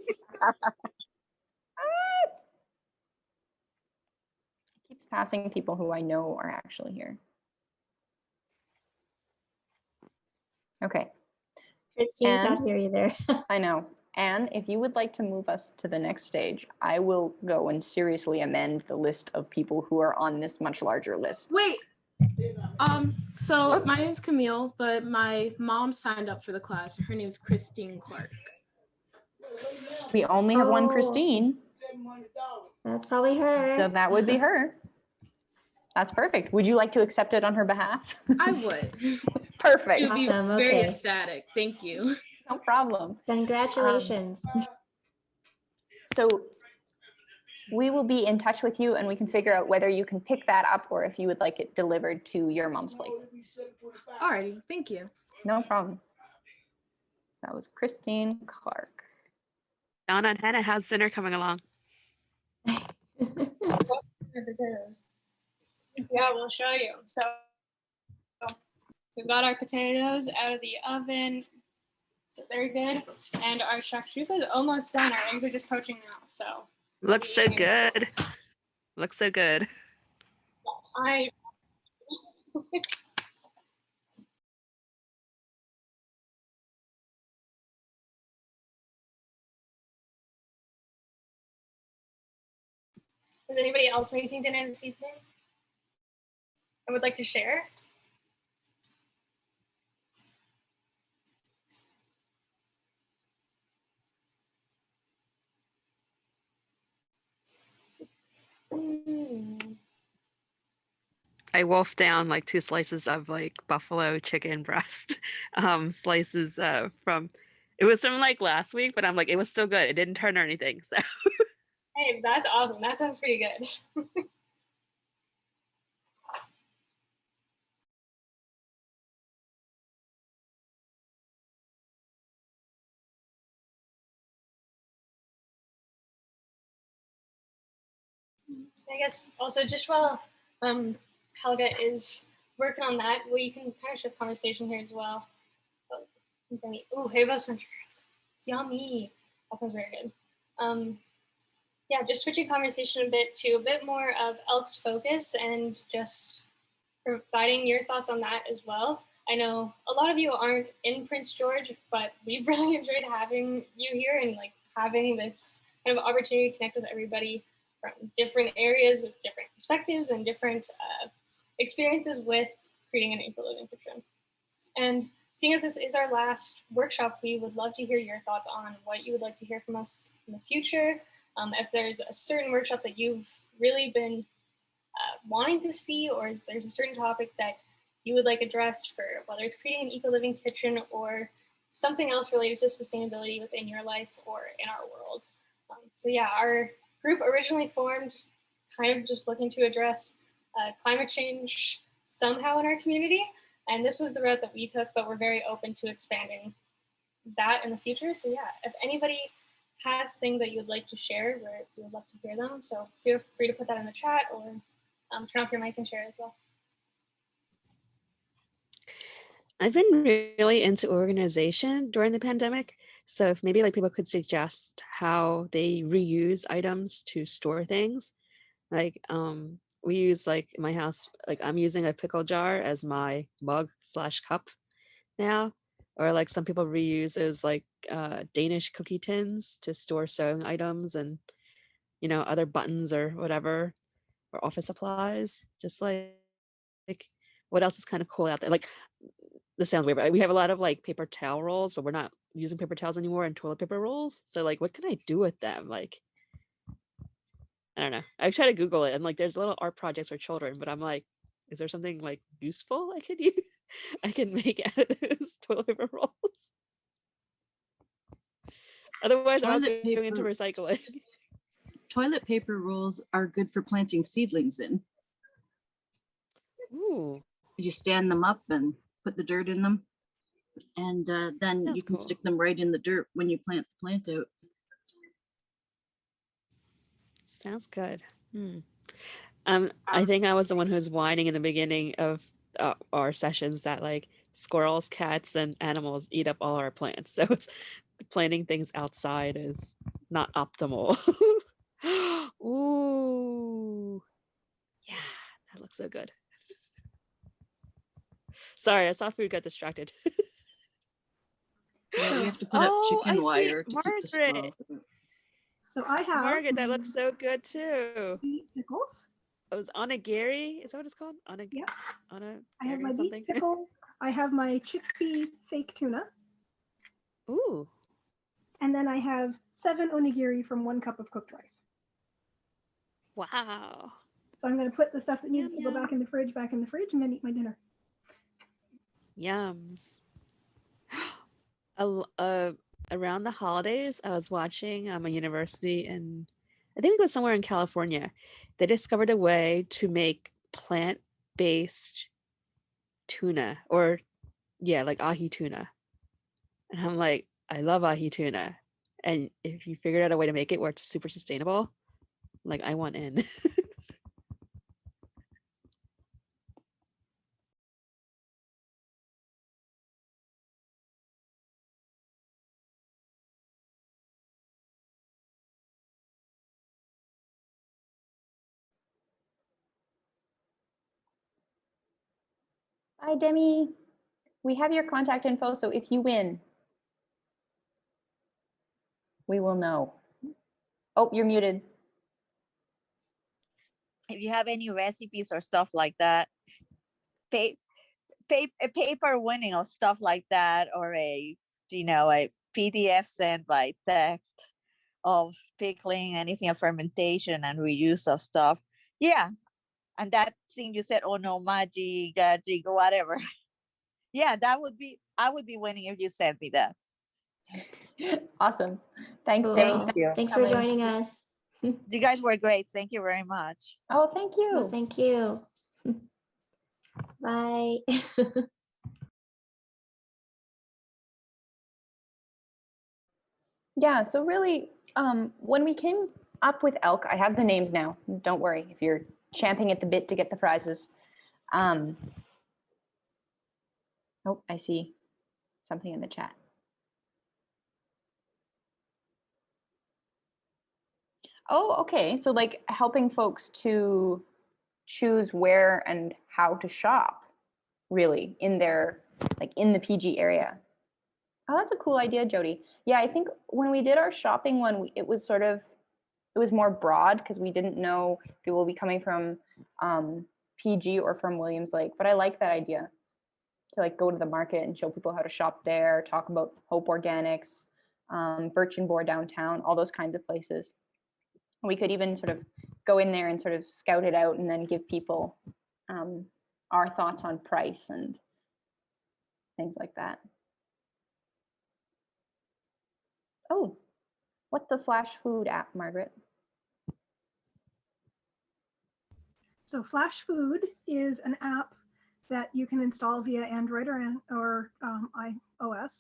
keeps passing people who I know are actually here. Okay. Christine's not here either. I know. And if you would like to move us to the next stage, I will go and seriously amend the list of people who are on this much larger list. Wait. So my name is Camille, but my mom signed up for the class. Her name is Christine Clark. We only have one Christine. That's probably her. So that would be her. That's perfect. Would you like to accept it on her behalf? I would. Perfect. You'd be Awesome, very okay. ecstatic. Thank you. No problem. Congratulations. So we will be in touch with you and we can figure out whether you can pick that up or if you would like it delivered to your mom's place. Alrighty, thank you. No problem. That was Christine Clark. Donna and Hannah, how's dinner coming along? Yeah, we'll show you. So we've got our potatoes out of the oven. So they're good. And our shakshuka is almost done. Our eggs are just poaching now. So Looks so good. Looks so good. Is anybody else making dinner this evening? I would like to share. I wolfed down like 2 slices of like buffalo chicken breast slices from it was from like last week, but I'm like it was still good. It didn't turn or anything. So Hey, that's awesome. That sounds pretty good. I guess also just while Helga is working on that, we can kind of shift conversation here as well. Oh, Havos Ventures. Yummy. That sounds very good. Yeah, just switching conversation a bit to a bit more of ELK's focus and just providing your thoughts on that as well. I know a lot of you aren't in Prince George, but we've really enjoyed having you here and like having this kind of opportunity to connect with everybody from different areas with different perspectives and different experiences with creating an eco living fiction. And seeing as this is our last workshop, we would love to hear your thoughts on what you would like to hear from us in the future. If there's a certain workshop that you've really been wanting to see, or is there's a certain topic that you would like addressed for whether it's creating an eco-living kitchen or something else related to sustainability within your life or in our world. So yeah, our group originally formed kind of just looking to address climate change somehow in our community. And this was the route that we took, but we're very open to expanding that in the future. So yeah, if anybody has things that you'd like to share, we would love to hear them. So feel free to put that in the chat or turn off your mic and share as well. I've been really into organization during the pandemic. So if maybe like people could suggest how they reuse items to store things, like we use like in my house, like I'm using a pickle jar as my mug slash cup now. Or like some people reuse as like Danish cookie tins to store sewing items and other buttons or whatever, or office supplies. Just like what else is kind of cool out there? Like this sounds weird, but we have a lot of like paper towel rolls, but we're not using paper towels anymore and toilet paper rolls. So like what can I do with them? Like I don't know. I try to Google it and like there's little art projects for children, but I'm like, is there something like useful I could use? I can make out of those toilet paper rolls. Otherwise, I'm Toilet going into paper, recycling. toilet paper rolls are good for planting seedlings in. Ooh, You stand them up and put the dirt in them, and then Sounds you can cool. stick them right in the dirt when you plant the plant out. sounds good. I think I was the one who was whining in the beginning of our sessions that like squirrels, cats, and animals eat up all our plants. So it's planting things outside is not optimal. Ooh, yeah, that looks so good. Sorry, I saw food, got distracted. Yeah, we have to put up Oh, I chicken see wire to keep the Margaret. squirrels out. So I have Margaret, that looks so good too. beet pickles. It was onigiri. Is that what it's called? Yeah. Onigiri I have my something. beet pickles. I have my chickpea fake tuna. Ooh. And then I have 7 onigiri from 1 cup of cooked rice. Wow. So I'm going to put the stuff that needs Yum, to go back in the fridge, and then eat my dinner. Yums. Around the holidays, I was watching a university in, I think it was somewhere in California. They discovered a way to make plant-based tuna, or yeah, like ahi tuna. And I'm like, I love ahi tuna. And if you figured out a way to make it where it's super sustainable, like I want in. Bye, Demi. We have your contact info, so if you win, we will know. Oh, you're muted. If you have any recipes or stuff like that, a paper winning or stuff like that, or a PDF sent by text of pickling, anything of fermentation and reuse of stuff. Yeah. And that thing you said, oh no, magic, whatever. Yeah, I would be winning if you sent me that. Awesome. Thanks, Cool. Demi. Thank you. Thanks for joining us. You guys were great. Thank you very much. Oh, thank you. Well, thank you. Bye. Yeah, so really, when we came up with ELK, I have the names now. Don't worry if you're champing at the bit to get the prizes. Oh, I see something in the chat. Oh, okay. So like helping folks to choose where and how to shop, really, in their, like in the PG area. Oh, that's a cool idea, Jody. Yeah, I think when we did our shopping one, it was more broad because we didn't know if people will be coming from PG or from Williams Lake. But I like that idea to like go to the market and show people how to shop there, talk about Hope Organics, Birch and Boar downtown, all those kinds of places. We could even sort of go in there and sort of scout it out and then give people our thoughts on price and things like that. Oh, what's the Flash Food app, Margaret? So Flash Food is an app that you can install via Android or iOS.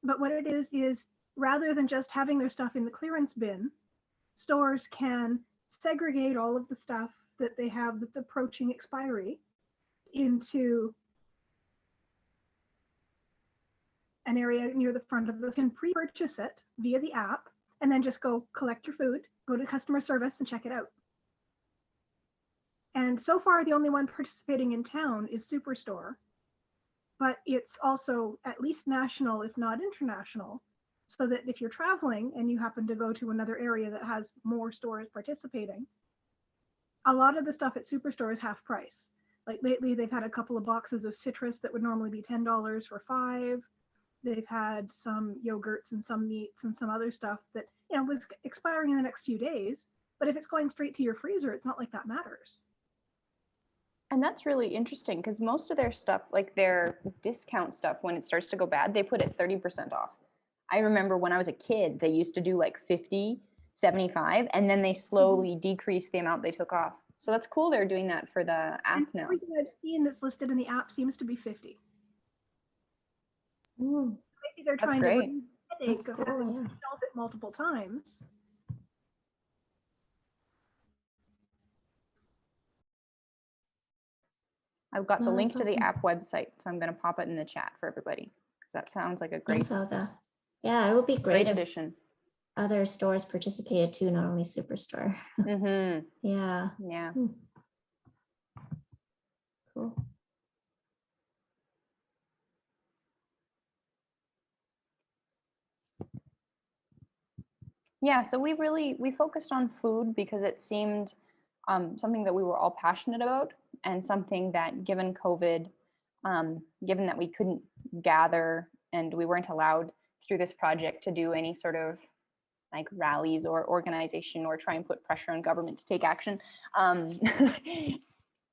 But what it is rather than just having their stuff in the clearance bin, stores can segregate all of the stuff that they have that's approaching expiry into an area near the front of those, can pre-purchase it via the app and then just go collect your food, go to customer service and check it out. And And so far, the only one participating in town is Superstore, but it's also at least national, if not international, so that if you're traveling and you happen to go to another area that has more stores participating, a lot of the stuff at Superstore is half price. Like lately, they've had a couple of boxes of citrus that would normally be $10 for $5. They've had some yogurts and some meats and some other stuff that, you know, was expiring in the next few days. But if it's going straight to your freezer, it's not like that matters. And that's really interesting because most of their stuff, like their discount stuff, when it starts to go bad, they put it 30% off. I remember when I was a kid, they used to do like 50, 75, and then they slowly decreased the amount they took off. So that's cool they're doing that for the app now. Everything I've seen that's listed in the app seems to be 50. Ooh, Maybe they're That's trying great. to remove the headache that's of cool, having to yeah. shelf it multiple times. I've got the No, link that's to the awesome. app website, so I'm going to pop it in the chat for everybody because that sounds like a great, Thanks, Olga. Yeah, it would be great great if addition. other stores participated too, not only Superstore. Mm-hmm. Yeah. Yeah. Hmm. Cool. Yeah, so we focused on food because it seemed something that we were all passionate about and something that given COVID, given that we couldn't gather and we weren't allowed through this project to do any sort of like rallies or organization or try and put pressure on government to take action. Now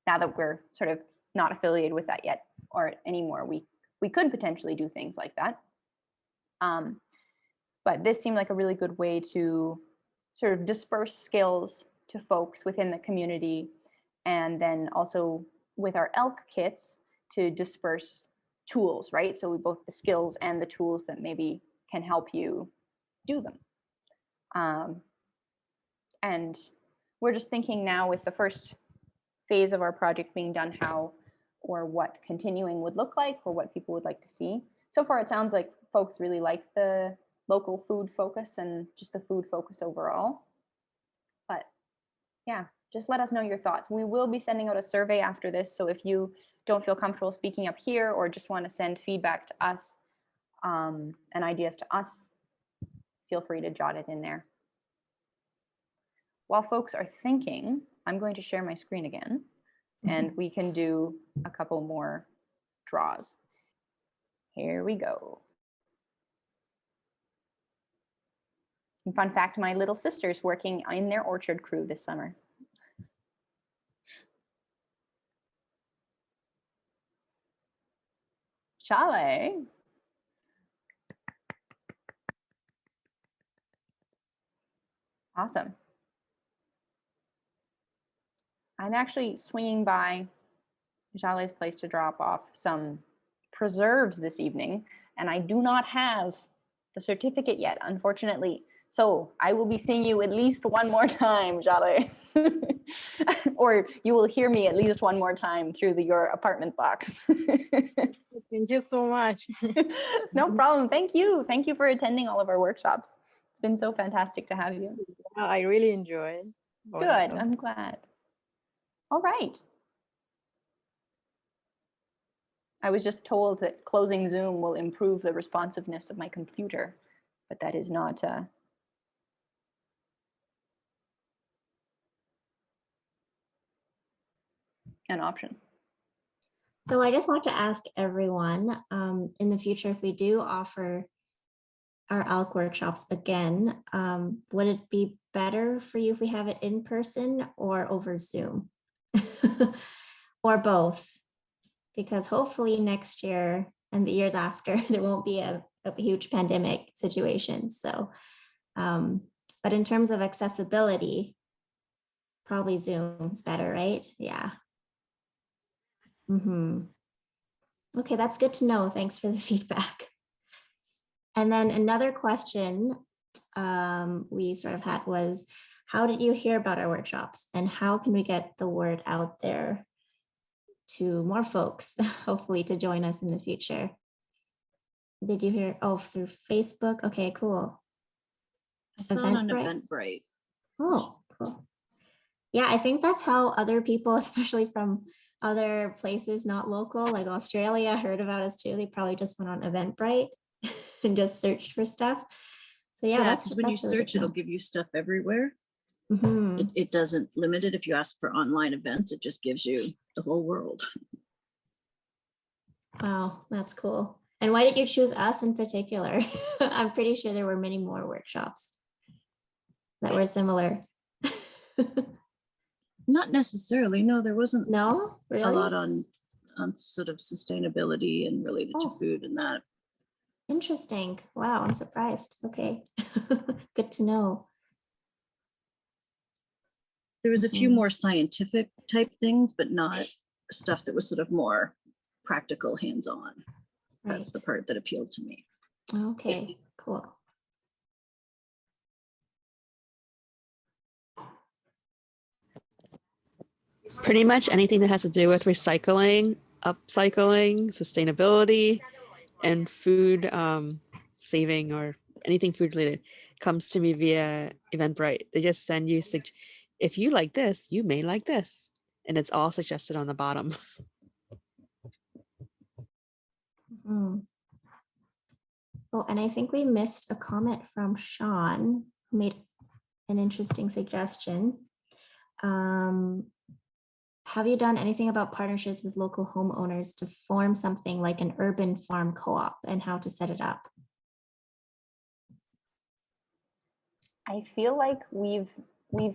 that we're sort of not affiliated with that yet or anymore, we could potentially do things like that. But this seemed like a really good way to sort of disperse skills to folks within the community, and then also with our ELK kits to disperse tools, right? So we both the skills and the tools that maybe can help you do them. And we're just thinking now with the first phase of our project being done, how or what continuing would look like or what people would like to see. So far, it sounds like folks really like the local food focus and just the food focus overall. But yeah, just let us know your thoughts. We will be sending out a survey after this. So if you don't feel comfortable speaking up here or just want to send feedback to us and ideas to us, feel free to jot it in there. While folks are thinking, I'm going to share my screen again and we can do a couple more draws. Here we go. And fun fact, my little sister's working in their orchard crew this summer. Chale. Awesome. I'm actually swinging by Jale's place to drop off some preserves this evening, and I do not have the certificate yet, unfortunately. So I will be seeing you at least one more time, Jale. Or you will hear me at least one more time through your apartment box. Thank you so much. No problem. Thank you. Thank you for attending all of our workshops. It's been so fantastic to have you. I really enjoyed. Good. I'm glad. All right. I was just told that closing Zoom will improve the responsiveness of my computer, but that is not an option. So I just want to ask everyone, in the future, if we do offer our ELK workshops again, would it be better for you if we have it in person or over Zoom? Or both? Because hopefully next year and the years after, there won't be a huge pandemic situation. So, but in terms of accessibility, probably Zoom's better, right? Yeah. Okay, that's good to know. Thanks for the feedback. And then another question we sort of had was, how did you hear about our workshops and how can we get the word out there to more folks, hopefully to join us in the future? Did you hear? Oh, through Facebook? Okay, cool. I saw it on Eventbrite. Oh, cool. Yeah, I think that's how other people, especially from other places not local, like Australia, heard about us too. They probably just went on Eventbrite and just searched for stuff. So yeah, Yeah, that's because when you that's really good search, to it'll know. give you stuff everywhere. Mhm. It doesn't limit it. If you ask for online events, it just gives you the whole world. Wow, that's cool. And why did you choose us in particular? I'm pretty sure there were many more workshops that were similar. Not necessarily. No, there wasn't No, a really? lot on sort of sustainability and related to Oh, food and that. interesting. Wow, I'm surprised. Okay. Good to know. There was a few Mhm. more scientific type things, but not stuff that was sort of more practical, hands-on. That's the Right. part that appealed to me. Okay, cool. Pretty much anything that has to do with recycling, upcycling, sustainability, and food saving or anything food related comes to me via Eventbrite. They just send you, if you like this, you may like this. And it's all suggested on the bottom. Mhm. Oh, and I think we missed a comment from Sean, who made an interesting suggestion. Have you done anything about partnerships with local homeowners to form something like an urban farm co-op and how to set it up? I feel like we've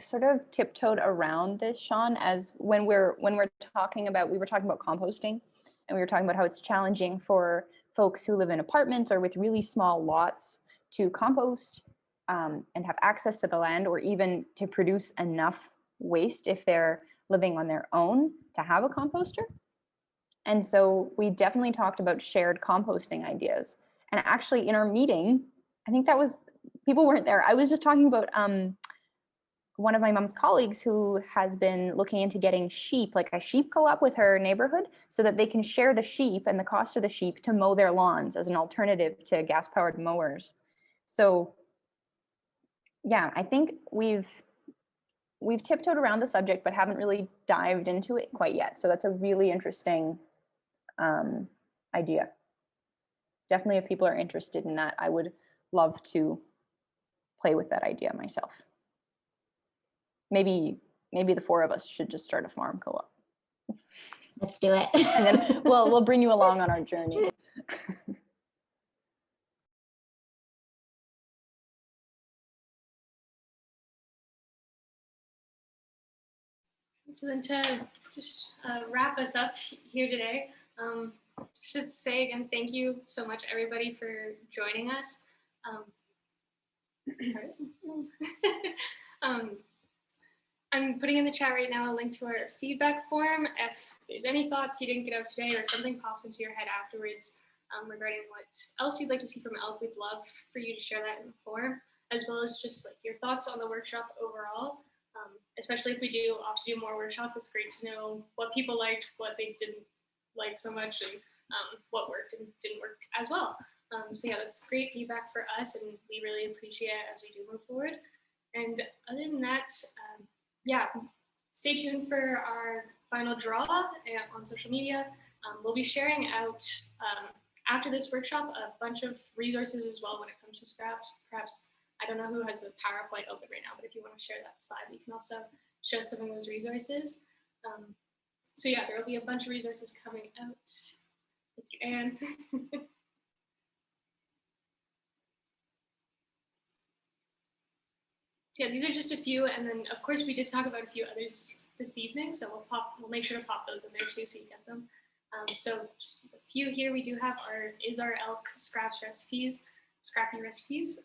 sort of tiptoed around this, Sean, as when we're talking about, we were talking about composting, and we were talking about how it's challenging for folks who live in apartments or with really small lots to compost and have access to the land, or even to produce enough waste if they're living on their own to have a composter. And so we definitely talked about shared composting ideas. And actually, in our meeting, I think that was, people weren't there. I was just talking about one of my mom's colleagues who has been looking into getting sheep, like a sheep co-op with her neighborhood, so that they can share the sheep and the cost of the sheep to mow their lawns as an alternative to gas-powered mowers. So yeah, I think we've tiptoed around the subject, but haven't really dived into it quite yet. So that's a really interesting idea. Definitely, if people are interested in that, I would love to play with that idea myself. Maybe the four of us should just start a farm co-op. Let's do it. And then we'll bring you along on our journey. So then to just wrap us up here today, just to say again, thank you so much, everybody, for joining us. Um, I'm putting in the chat right now a link to our feedback form. If there's any thoughts you didn't get out today or something pops into your head afterwards regarding what else you'd like to see from ELK, we'd love for you to share that in the form, as well as just like your thoughts on the workshop overall. Especially if we do opt to do more workshops, it's great to know what people liked, what they didn't like so much, and what worked and didn't work as well. So yeah, that's great feedback for us, and we really appreciate it as we do move forward. And other than that, yeah, stay tuned for our final draw on social media. We'll be sharing out after this workshop a bunch of resources as well when it comes to scraps. Perhaps, I don't know who has the PowerPoint open right now, but if you want to share that slide, we can also show some of those resources. So yeah, there will be a bunch of resources coming out. Thank you, Anne. So yeah, these are just a few, and then of course we did talk about a few others this evening, so we'll make sure to pop those in there too, so you get them. So just a few here we do have our ELK scrappy recipes,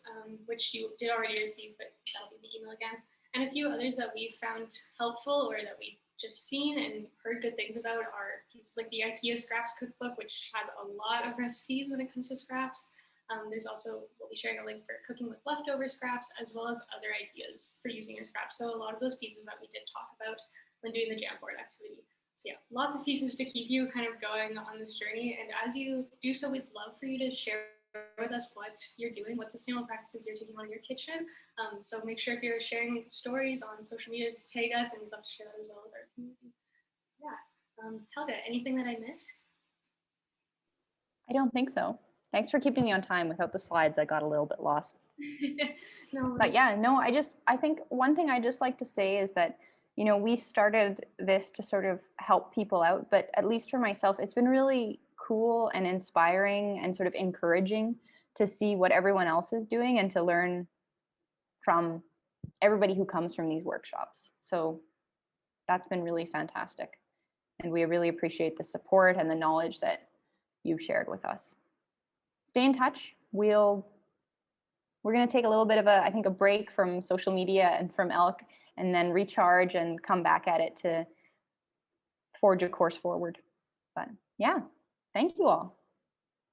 which you did already receive, but that'll be the email again, and a few others that we found helpful or that we've just seen and heard good things about are pieces like the IKEA Scraps Cookbook, which has a lot of recipes when it comes to scraps. There's also, we'll be sharing a link for cooking with leftover scraps, as well as other ideas for using your scraps. So a lot of those pieces that we did talk about when doing the Jamboard activity. So yeah, lots of pieces to keep you kind of going on this journey. And as you do so, we'd love for you to share with us what you're doing, what sustainable practices you're taking on in your kitchen. So make sure if you're sharing stories on social media to tag us, and we'd love to share that as well with our community. Yeah. Helga, anything that I missed? I don't think so. Thanks for keeping me on time. Without the slides, I got a little bit lost. No, But yeah, no, I think one thing I just like to say is that, you know, we started this to sort of help people out, but at least for myself, it's been really cool and inspiring and sort of encouraging to see what everyone else is doing and to learn from everybody who comes from these workshops. So that's been really fantastic. And we really appreciate the support and the knowledge that you've shared with us. Stay in touch. We're going to take a little bit of I think a break from social media and from ELK, and then recharge and come back at it to forge a course forward. But yeah, thank you all.